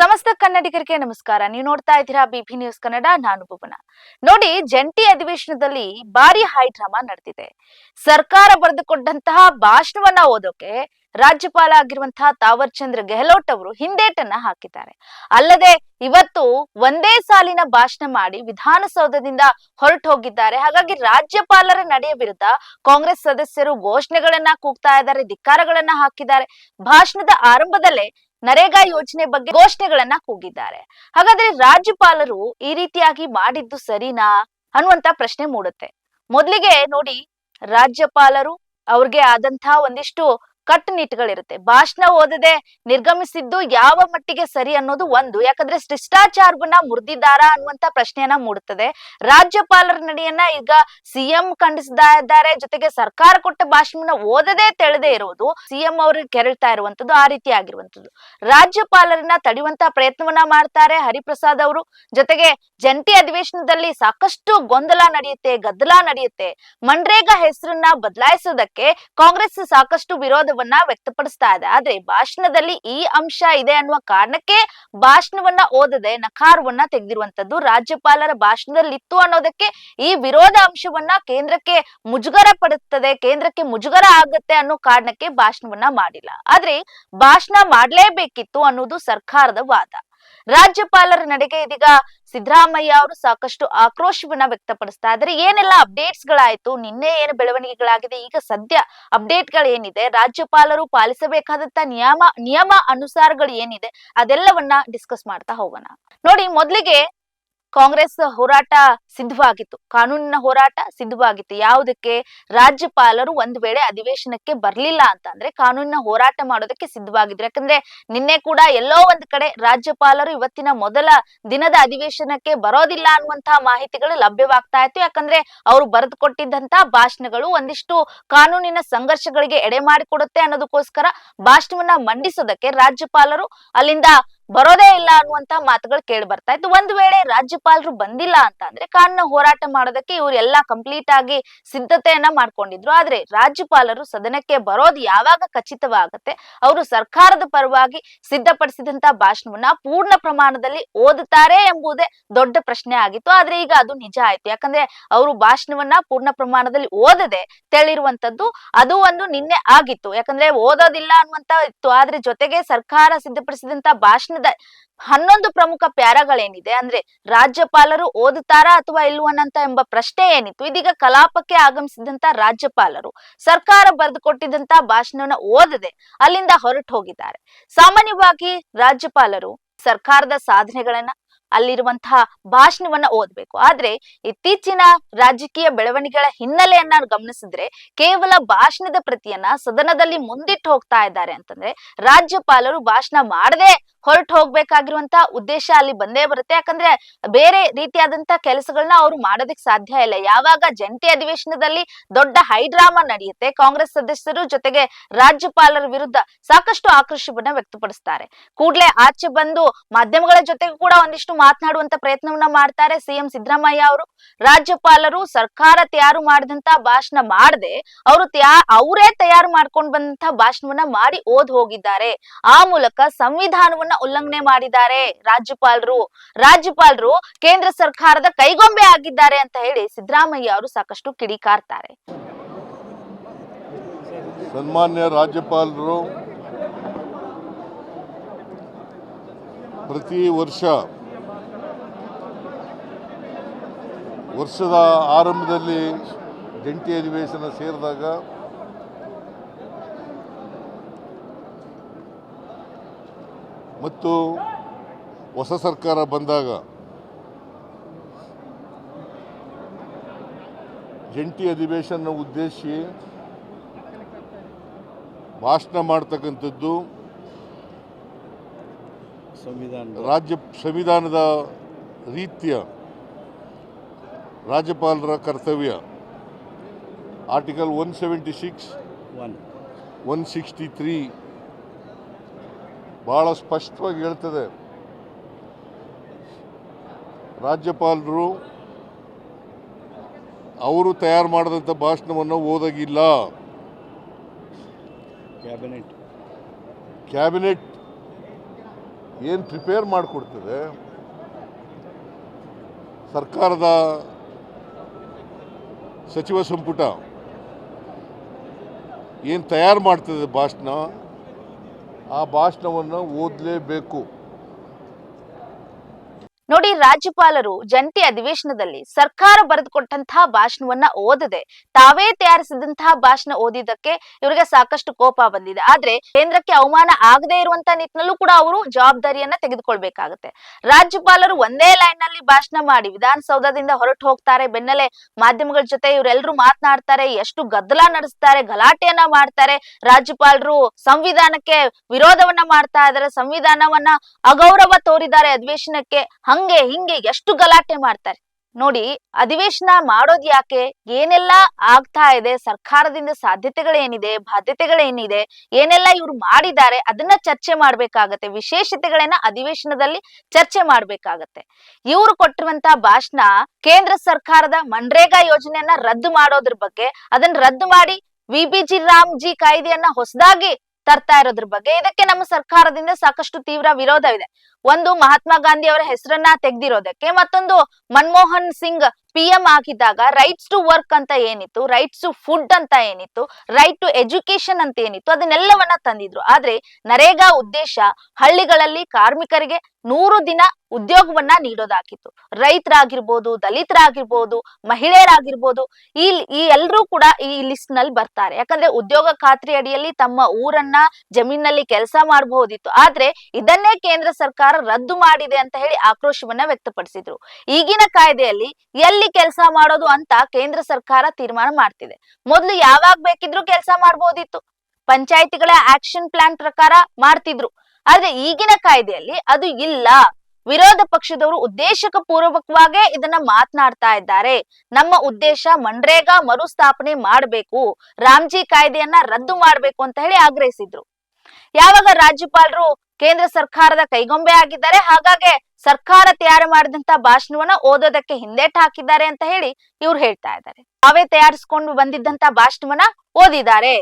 ಸಮಸ್ತ ಕನ್ನಡಿಗರಿಗೆ ನಮಸ್ಕಾರ. ನೀವು ನೋಡ್ತಾ ಇದ್ದೀರಾ ಬಿಪಿ ನ್ಯೂಸ್ ಕನ್ನಡ. ನಾನು ಭುವನ. ನೋಡಿ, ಜಂಟಿ ಅಧಿವೇಶನದಲ್ಲಿ ಭಾರಿ ಹೈ ಡ್ರಾಮಾ ನಡೆದಿದೆ. ಸರ್ಕಾರ ಬರೆದುಕೊಂಡಂತಹ ಭಾಷಣವನ್ನ ಓದೋಕೆ ರಾಜ್ಯಪಾಲ ಆಗಿರುವಂತಹ ತಾವರ್ ಚಂದ್ರ ಗೆಹ್ಲೋಟ್ ಅವರು ಹಿಂದೇಟನ್ನ ಹಾಕಿದ್ದಾರೆ. ಅಲ್ಲದೆ ಇವತ್ತು ಒಂದೇ ಸಾಲಿನ ಭಾಷಣ ಮಾಡಿ ವಿಧಾನಸೌಧದಿಂದ ಹೊರಟು ಹೋಗಿದ್ದಾರೆ. ಹಾಗಾಗಿ ರಾಜ್ಯಪಾಲರ ನಡೆಯ ವಿರುದ್ಧ ಕಾಂಗ್ರೆಸ್ ಸದಸ್ಯರು ಘೋಷಣೆಗಳನ್ನ ಕೂಗ್ತಾ ಇದ್ದಾರೆ, ಧಿಕ್ಕಾರಗಳನ್ನ ಹಾಕಿದ್ದಾರೆ. ಭಾಷಣದ ಆರಂಭದಲ್ಲೇ ನರೇಗಾ ಯೋಜನೆ ಬಗ್ಗೆ ಘೋಷಣೆಗಳನ್ನ ಕೂಗಿದ್ದಾರೆ. ಹಾಗಾದ್ರೆ ರಾಜ್ಯಪಾಲರು ಈ ರೀತಿಯಾಗಿ ಮಾಡಿದ್ದು ಸರಿನಾ ಅನ್ನುವಂತ ಪ್ರಶ್ನೆ ಮೂಡುತ್ತೆ. ಮೊದಲಿಗೆ ನೋಡಿ, ರಾಜ್ಯಪಾಲರು ಅವ್ರಿಗೆ ಆದಂತಹ ಒಂದಿಷ್ಟು ಕಟ್ಟುನಿಟ್ಟುಗಳಿರುತ್ತೆ. ಭಾಷಣ ಓದದೆ ನಿರ್ಗಮಿಸಿದ್ದು ಯಾವ ಮಟ್ಟಿಗೆ ಸರಿ ಅನ್ನೋದು ಒಂದು. ಯಾಕಂದ್ರೆ ಶಿಷ್ಟಾಚಾರವನ್ನ ಮುರಿದಿದ್ದಾರಾ ಅನ್ನುವಂತ ಪ್ರಶ್ನೆಯನ್ನ ಮೂಡುತ್ತದೆ. ರಾಜ್ಯಪಾಲರ ನಡೆಯನ್ನ ಈಗ ಸಿಎಂ ಖಂಡಿಸ್ತಾ ಇದ್ದಾರೆ. ಜೊತೆಗೆ ಸರ್ಕಾರ ಕೊಟ್ಟ ಭಾಷಣವನ್ನ ಓದದೆ ತೆಳೆದೇ ಇರುವುದು ಸಿಎಂ ಅವ್ರಿಗೆ ಕೆರಳ್ತಾ ಇರುವಂತದ್ದು, ಆ ರೀತಿ ಆಗಿರುವಂತದ್ದು. ರಾಜ್ಯಪಾಲರನ್ನ ತಡೆಯುವಂತ ಪ್ರಯತ್ನವನ್ನ ಮಾಡ್ತಾರೆ ಹರಿಪ್ರಸಾದ್ ಅವರು. ಜೊತೆಗೆ ಜಂಟಿ ಅಧಿವೇಶನದಲ್ಲಿ ಸಾಕಷ್ಟು ಗೊಂದಲ ನಡೆಯುತ್ತೆ, ಗದ್ದಲ ನಡೆಯುತ್ತೆ. ಮನ್ರೇಗಾ ಹೆಸರನ್ನ ಬದಲಾಯಿಸೋದಕ್ಕೆ ಕಾಂಗ್ರೆಸ್ ಸಾಕಷ್ಟು ವಿರೋಧವನ್ನ ವ್ಯಕ್ತಪಡಿಸ್ತಾ ಇದೆ. ಆದ್ರೆ ಭಾಷಣದಲ್ಲಿ ಈ ಅಂಶ ಇದೆ ಅನ್ನುವ ಕಾರಣಕ್ಕೆ ಭಾಷಣವನ್ನ ಓದದೆ ನಕಾರವನ್ನ ತೆಗೆದಿರುವಂತದ್ದು. ರಾಜ್ಯಪಾಲರ ಭಾಷಣದಲ್ಲಿ ಇತ್ತು ಅನ್ನೋದಕ್ಕೆ ಈ ವಿರೋಧ ಅಂಶವನ್ನ ಕೇಂದ್ರಕ್ಕೆ ಮುಜುಗರ ಪಡುತ್ತದೆ, ಕೇಂದ್ರಕ್ಕೆ ಮುಜುಗರ ಆಗುತ್ತೆ ಅನ್ನೋ ಕಾರಣಕ್ಕೆ ಭಾಷಣವನ್ನ ಮಾಡಿಲ್ಲ. ಆದ್ರೆ ಭಾಷಣ ಮಾಡ್ಲೇಬೇಕಿತ್ತು ಅನ್ನೋದು ಸರ್ಕಾರದ ವಾದ. ರಾಜ್ಯಪಾಲರ ನಡೆಗೆ ಇದೀಗ ಸಿದ್ದರಾಮಯ್ಯ ಅವರು ಸಾಕಷ್ಟು ಆಕ್ರೋಶವನ್ನ ವ್ಯಕ್ತಪಡಿಸ್ತಾ ಇದ್ದಾರೆ. ಏನೆಲ್ಲ ಅಪ್ಡೇಟ್ಸ್ ಗಳಾಯ್ತು, ನಿನ್ನೆ ಏನು ಬೆಳವಣಿಗೆಗಳಾಗಿದೆ, ಈಗ ಸದ್ಯ ಅಪ್ಡೇಟ್ ಗಳು ಏನಿದೆ, ರಾಜ್ಯಪಾಲರು ಪಾಲಿಸಬೇಕಾದಂತ ನಿಯಮ ಅನುಸಾರಗಳು ಏನಿದೆ, ಅದೆಲ್ಲವನ್ನ ಡಿಸ್ಕಸ್ ಮಾಡ್ತಾ ಹೋಗೋಣ. ನೋಡಿ, ಮೊದಲಿಗೆ ಕಾಂಗ್ರೆಸ್ ಹೋರಾಟ ಸಿದ್ಧವಾಗಿತ್ತು, ಕಾನೂನಿನ ಹೋರಾಟ ಸಿದ್ಧವಾಗಿತ್ತು. ಯಾವುದಕ್ಕೆ? ರಾಜ್ಯಪಾಲರು ಒಂದು ವೇಳೆ ಅಧಿವೇಶನಕ್ಕೆ ಬರ್ಲಿಲ್ಲ ಅಂತ ಅಂದ್ರೆ ಕಾನೂನಿನ ಹೋರಾಟ ಮಾಡೋದಕ್ಕೆ ಸಿದ್ಧವಾಗಿದ್ರು. ಯಾಕಂದ್ರೆ ನಿನ್ನೆ ಕೂಡ ಎಲ್ಲೋ ಒಂದ್ ಕಡೆ ರಾಜ್ಯಪಾಲರು ಇವತ್ತಿನ ಮೊದಲ ದಿನದ ಅಧಿವೇಶನಕ್ಕೆ ಬರೋದಿಲ್ಲ ಅನ್ನುವಂತಹ ಮಾಹಿತಿಗಳು ಲಭ್ಯವಾಗ್ತಾ ಇತ್ತು. ಯಾಕಂದ್ರೆ ಅವರು ಬರೆದು ಕೊಟ್ಟಿದ್ದಂತಹ ಭಾಷಣಗಳು ಒಂದಿಷ್ಟು ಕಾನೂನಿನ ಸಂಘರ್ಷಗಳಿಗೆ ಎಡೆ ಮಾಡಿಕೊಡುತ್ತೆ ಅನ್ನೋದಕ್ಕೋಸ್ಕರ ಭಾಷಣವನ್ನ ಮಂಡಿಸೋದಕ್ಕೆ ರಾಜ್ಯಪಾಲರು ಅಲ್ಲಿಂದ ಬರೋದೇ ಇಲ್ಲ ಅನ್ನುವಂತ ಮಾತುಗಳು ಕೇಳಿ ಬರ್ತಾ ಇತ್ತು. ಒಂದು ವೇಳೆ ರಾಜ್ಯಪಾಲರು ಬಂದಿಲ್ಲ ಅಂತ ಅಂದ್ರೆ ಕಾನೂನು ಹೋರಾಟ ಮಾಡೋದಕ್ಕೆ ಇವರೆಲ್ಲ ಕಂಪ್ಲೀಟ್ ಆಗಿ ಸಿದ್ಧತೆಯನ್ನ ಮಾಡ್ಕೊಂಡಿದ್ರು. ಆದ್ರೆ ರಾಜ್ಯಪಾಲರು ಸದನಕ್ಕೆ ಬರೋದು ಯಾವಾಗ ಖಚಿತವಾಗುತ್ತೆ, ಅವರು ಸರ್ಕಾರದ ಪರವಾಗಿ ಸಿದ್ಧಪಡಿಸಿದಂತ ಭಾಷಣವನ್ನ ಪೂರ್ಣ ಪ್ರಮಾಣದಲ್ಲಿ ಓದುತ್ತಾರೆ ಎಂಬುದೇ ದೊಡ್ಡ ಪ್ರಶ್ನೆ ಆಗಿತ್ತು. ಆದ್ರೆ ಈಗ ಅದು ನಿಜ ಆಯ್ತು. ಯಾಕಂದ್ರೆ ಅವರು ಭಾಷಣವನ್ನ ಪೂರ್ಣ ಪ್ರಮಾಣದಲ್ಲಿ ಓದದೆ ತೆಳಿರುವಂತದ್ದು ಅದು ಒಂದು ನಿನ್ನೆ ಆಗಿತ್ತು. ಯಾಕಂದ್ರೆ ಓದೋದಿಲ್ಲ ಅನ್ನುವಂತ ಇತ್ತು. ಆದ್ರೆ ಜೊತೆಗೆ ಸರ್ಕಾರ ಸಿದ್ಧಪಡಿಸಿದಂತ ಭಾಷಣದ 11 ಪ್ರಮುಖ ಪ್ಯಾರಾಗಳೇನಿದೆ, ಅಂದ್ರೆ ರಾಜ್ಯಪಾಲರು ಓದುತ್ತಾರಾ ಅಥವಾ ಇಲ್ವನ್ನಂತ ಎಂಬ ಪ್ರಶ್ನೆ ಏನಿತ್ತು, ಇದೀಗ ಕಲಾಪಕ್ಕೆ ಆಗಮಿಸಿದಂತ ರಾಜ್ಯಪಾಲರು ಸರ್ಕಾರ ಬರೆದುಕೊಟ್ಟಿದ್ದಂತ ಭಾಷಣವನ್ನ ಓದದೆ ಅಲ್ಲಿಂದ ಹೊರಟು ಹೋಗಿದ್ದಾರೆ. ಸಾಮಾನ್ಯವಾಗಿ ರಾಜ್ಯಪಾಲರು ಸರ್ಕಾರದ ಸಾಧನೆಗಳನ್ನ, ಅಲ್ಲಿರುವಂತಹ ಭಾಷಣವನ್ನ ಓದ್ಬೇಕು. ಆದ್ರೆ ಇತ್ತೀಚಿನ ರಾಜಕೀಯ ಬೆಳವಣಿಗೆಗಳ ಹಿನ್ನೆಲೆಯನ್ನ ಗಮನಿಸಿದ್ರೆ ಕೇವಲ ಭಾಷಣದ ಪ್ರತಿಯನ್ನ ಸದನದಲ್ಲಿ ಮುಂದಿಟ್ಟು ಹೋಗ್ತಾ ಇದ್ದಾರೆ ಅಂತಂದ್ರೆ ರಾಜ್ಯಪಾಲರು ಭಾಷಣ ಮಾಡದೆ ಹೊರಟು ಹೋಗ್ಬೇಕಾಗಿರುವಂತಹ ಉದ್ದೇಶ ಅಲ್ಲಿ ಬಂದೇ ಬರುತ್ತೆ. ಯಾಕಂದ್ರೆ ಬೇರೆ ರೀತಿಯಾದಂತಹ ಕೆಲಸಗಳನ್ನ ಅವರು ಮಾಡೋದಕ್ಕೆ ಸಾಧ್ಯ ಇಲ್ಲ. ಯಾವಾಗ ಜಂಟಿ ಅಧಿವೇಶನದಲ್ಲಿ ದೊಡ್ಡ ಹೈಡ್ರಾಮಾ ನಡೆಯುತ್ತೆ, ಕಾಂಗ್ರೆಸ್ ಸದಸ್ಯರು ಜೊತೆಗೆ ರಾಜ್ಯಪಾಲರ ವಿರುದ್ಧ ಸಾಕಷ್ಟು ಆಕ್ರೋಶವನ್ನ ವ್ಯಕ್ತಪಡಿಸ್ತಾರೆ. ಕೂಡಲೇ ಆಚೆ ಬಂದು ಮಾಧ್ಯಮಗಳ ಜೊತೆಗೂ ಕೂಡ ಒಂದಿಷ್ಟು ಮಾತನಾಡುವಂತ ಪ್ರಯತ್ನವನ್ನ ಮಾಡ್ತಾರೆ ಸಿಎಂ ಸಿದ್ದರಾಮಯ್ಯ ಅವರು. ರಾಜ್ಯಪಾಲರು ಸರ್ಕಾರ ತಯಾರು ಮಾಡಿದಂತ ಭಾಷಣ ಮಾಡದೆ ಅವರೇ ತಯಾರು ಮಾಡ್ಕೊಂಡು ಬಂದಂತ ಭಾಷಣವನ್ನ ಮಾಡಿ ಓದ್ ಹೋಗಿದ್ದಾರೆ. ಆ ಮೂಲಕ ಸಂವಿಧಾನವನ್ನ ಉಲ್ಲಂಘನೆ ಮಾಡಿದ್ದಾರೆ ರಾಜ್ಯಪಾಲರು ಕೇಂದ್ರ ಸರ್ಕಾರದ ಕೈಗೊಂಬೆ ಆಗಿದ್ದಾರೆ ಅಂತ ಹೇಳಿ ಸಿದ್ದರಾಮಯ್ಯ ಅವರು ಸಾಕಷ್ಟು ಕಿಡಿಕಾರ್ತಾರೆ. ಸನ್ಮಾನ್ಯ ರಾಜ್ಯಪಾಲರು ಪ್ರತಿ ವರ್ಷದ ಆರಂಭದಲ್ಲಿ ಜಂಟಿ ಅಧಿವೇಶನ ಸೇರಿದಾಗ ಮತ್ತು ಹೊಸ ಸರ್ಕಾರ ಬಂದಾಗ ಜಂಟಿ ಅಧಿವೇಶನ ಉದ್ದೇಶಿಸಿ ಭಾಷಣ ಮಾಡ್ತಕ್ಕಂಥದ್ದು ಸಂವಿಧಾನದ ರೀತಿಯ ರಾಜ್ಯಪಾಲರ ಕರ್ತವ್ಯ. ಆರ್ಟಿಕಲ್ 176, 163 ಬಹಳ ಸ್ಪಷ್ಟವಾಗಿ ಹೇಳ್ತದೆ, ರಾಜ್ಯಪಾಲರು ಅವರು ತಯಾರು ಮಾಡಿದಂಥ ಭಾಷಣವನ್ನು ಓದಾಗಿಲ್ಲ. ಕ್ಯಾಬಿನೆಟ್ ಏನು ಪ್ರಿಪೇರ್ ಮಾಡಿಕೊಡ್ತದೆ, ಸರ್ಕಾರದ ಸಚಿವ ಸಂಪುಟ ಏನು ತಯಾರು ಮಾಡ್ತದೆ ಭಾಷಣ, ಆ ಭಾಷಣವನ್ನು ಓದಲೇಬೇಕು. ನೋಡಿ, ರಾಜ್ಯಪಾಲರು ಜಂಟಿ ಅಧಿವೇಶನದಲ್ಲಿ ಸರ್ಕಾರ ಬರೆದುಕೊಟ್ಟಂತಹ ಭಾಷಣವನ್ನ ಓದದೆ ತಾವೇ ತಯಾರಿಸಿದಂತಹ ಭಾಷಣ ಓದಿದ್ದಕ್ಕೆ ಇವರಿಗೆ ಸಾಕಷ್ಟು ಕೋಪ ಬಂದಿದೆ. ಆದ್ರೆ ಕೇಂದ್ರಕ್ಕೆ ಅವಮಾನ ಆಗದೆ ಇರುವಂತ ನಿಟ್ಟಿನಲ್ಲೂ ಕೂಡ ಅವರು ಜವಾಬ್ದಾರಿಯನ್ನ ತೆಗೆದುಕೊಳ್ಬೇಕಾಗತ್ತೆ. ರಾಜ್ಯಪಾಲರು ಒಂದೇ ಲೈನ್ ನಲ್ಲಿ ಭಾಷಣ ಮಾಡಿ ವಿಧಾನಸೌಧದಿಂದ ಹೊರಟು ಹೋಗ್ತಾರೆ. ಬೆನ್ನಲ್ಲೇ ಮಾಧ್ಯಮಗಳ ಜೊತೆ ಇವರೆಲ್ಲರೂ ಮಾತನಾಡ್ತಾರೆ, ಎಷ್ಟು ಗದ್ದಲ ನಡೆಸ್ತಾರೆ, ಗಲಾಟೆಯನ್ನ ಮಾಡ್ತಾರೆ. ರಾಜ್ಯಪಾಲರು ಸಂವಿಧಾನಕ್ಕೆ ವಿರೋಧವನ್ನ ಮಾಡ್ತಾ ಇದ್ದಾರೆ, ಸಂವಿಧಾನವನ್ನ ಅಗೌರವ ತೋರಿದ್ದಾರೆ ಅಧಿವೇಶನಕ್ಕೆ, ಹಂಗೆ ಹಿಂಗೆ ಎಷ್ಟು ಗಲಾಟೆ ಮಾಡ್ತಾರೆ. ನೋಡಿ, ಅಧಿವೇಶನ ಮಾಡೋದ್ ಯಾಕೆ, ಏನೆಲ್ಲ ಆಗ್ತಾ ಇದೆ, ಸರ್ಕಾರದಿಂದ ಸಾಧ್ಯತೆಗಳೇನಿದೆ, ಬಾಧ್ಯತೆಗಳೇನಿದೆ, ಏನೆಲ್ಲ ಇವ್ರು ಮಾಡಿದ್ದಾರೆ ಅದನ್ನ ಚರ್ಚೆ ಮಾಡ್ಬೇಕಾಗತ್ತೆ. ವಿಶೇಷತೆಗಳನ್ನ ಅಧಿವೇಶನದಲ್ಲಿ ಚರ್ಚೆ ಮಾಡ್ಬೇಕಾಗತ್ತೆ. ಇವ್ರು ಕೊಟ್ಟಿರುವಂತಹ ಭಾಷಣ ಕೇಂದ್ರ ಸರ್ಕಾರದ ಮನ್ರೇಗಾ ಯೋಜನೆಯನ್ನ ರದ್ದು ಮಾಡೋದ್ರ ಬಗ್ಗೆ, ಅದನ್ನ ರದ್ದು ಮಾಡಿ ವಿಬಿಜಿ ರಾಮ್ಜಿ ಕಾಯ್ದೆಯನ್ನ ಹೊಸದಾಗಿ ತರ್ತಾ ಇರೋದ್ರ ಬಗ್ಗೆ, ಇದಕ್ಕೆ ನಮ್ಮ ಸರ್ಕಾರದಿಂದ ಸಾಕಷ್ಟು ತೀವ್ರ ವಿರೋಧವಿದೆ. ಒಂದು ಮಹಾತ್ಮ ಗಾಂಧಿ ಅವರ ಹೆಸರನ್ನ ತೆಗೆದಿರೋದಕ್ಕೆ, ಮತ್ತೊಂದು ಮನಮೋಹನ್ ಸಿಂಗ್ PM ಆಗಿದ್ದಾಗ ರೈಟ್ಸ್ ಟು ವರ್ಕ್ ಅಂತ ಏನಿತ್ತು, ರೈಟ್ಸ್ ಟು ಫುಡ್ ಅಂತ ಏನಿತ್ತು, ರೈಟ್ ಟು ಎಜುಕೇಶನ್ ಅಂತ ಏನಿತ್ತು, ಅದನ್ನೆಲ್ಲವನ್ನ ತಂದಿದ್ರು. ಆದ್ರೆ ನರೇಗಾ ಉದ್ದೇಶ ಹಳ್ಳಿಗಳಲ್ಲಿ ಕಾರ್ಮಿಕರಿಗೆ 100 ದಿನ ಉದ್ಯೋಗವನ್ನ ನೀಡೋದಾಗಿತ್ತು. ರೈತರಾಗಿರ್ಬೋದು, ದಲಿತರಾಗಿರ್ಬೋದು, ಮಹಿಳೆಯರಾಗಿರ್ಬೋದು, ಈ ಎಲ್ಲರೂ ಕೂಡ ಈ ಲಿಸ್ಟ್ ನಲ್ಲಿ ಬರ್ತಾರೆ. ಯಾಕಂದ್ರೆ ಉದ್ಯೋಗ ಖಾತ್ರಿ ಅಡಿಯಲ್ಲಿ ತಮ್ಮ ಊರನ್ನ ಜಮೀನಲ್ಲಿ ಕೆಲಸ ಮಾಡಬಹುದಿತ್ತು. ಆದ್ರೆ ಇದನ್ನೇ ಕೇಂದ್ರ ಸರ್ಕಾರ ರದ್ದು ಮಾಡಿದೆ ಅಂತ ಹೇಳಿ ಆಕ್ರೋಶವನ್ನ ವ್ಯಕ್ತಪಡಿಸಿದ್ರು. ಈಗಿನ ಕಾಯ್ದೆಯಲ್ಲಿ ಎಲ್ಲಿ ಕೆಲಸ ಮಾಡೋದು ಅಂತ ಕೇಂದ್ರ ಸರ್ಕಾರ ತೀರ್ಮಾನ ಮಾಡ್ತಿದೆ. ಮೊದಲು ಯಾವಾಗ ಬೇಕಿದ್ರು ಕೆಲಸ ಮಾಡಬಹುದಿತ್ತು, ಪಂಚಾಯಿತಿಗಳ ಆಕ್ಷನ್ ಪ್ಲಾನ್ ಪ್ರಕಾರ ಮಾಡ್ತಿದ್ರು. ಆದ್ರೆ ಈಗಿನ ಕಾಯ್ದೆಯಲ್ಲಿ ಅದು ಇಲ್ಲ. ವಿರೋಧ ಪಕ್ಷದವರು ಉದ್ದೇಶಕ ಪೂರ್ವಕವಾಗೇ ಇದನ್ನ ಮಾತನಾಡ್ತಾ ಇದ್ದಾರೆ. ನಮ್ಮ ಉದ್ದೇಶ ಮನ್ರೇಗಾ ಮರುಸ್ಥಾಪನೆ ಮಾಡಬೇಕು, ರಾಮ್ಜಿ ಕಾಯ್ದೆಯನ್ನ ರದ್ದು ಮಾಡಬೇಕು ಅಂತ ಹೇಳಿ ಆಗ್ರಹಿಸಿದ್ರು. ಯಾವಾಗ ರಾಜ್ಯಪಾಲರು ಕೇಂದ್ರ ಸರ್ಕಾರದ ಕೈಗೊಂಬೆ ಆಗಿದ್ದಾರೆ, ಹಾಗಾಗಿ ಸರ್ಕಾರ ತಯಾರು ಮಾಡಿದಂತ ಭಾಷಣವನ್ನ ಓದೋದಕ್ಕೆ ಹಿಂದೇಟ್ ಹಾಕಿದ್ದಾರೆ ಅಂತ ಹೇಳಿ ಇವ್ರು ಹೇಳ್ತಾ ಇದ್ದಾರೆ. ತಾವೇ ತಯಾರಿಸಿಕೊಂಡು ಬಂದಿದ್ದಂತ ಭಾಷಣವನ್ನ ಓದಿದ್ದಾರೆ.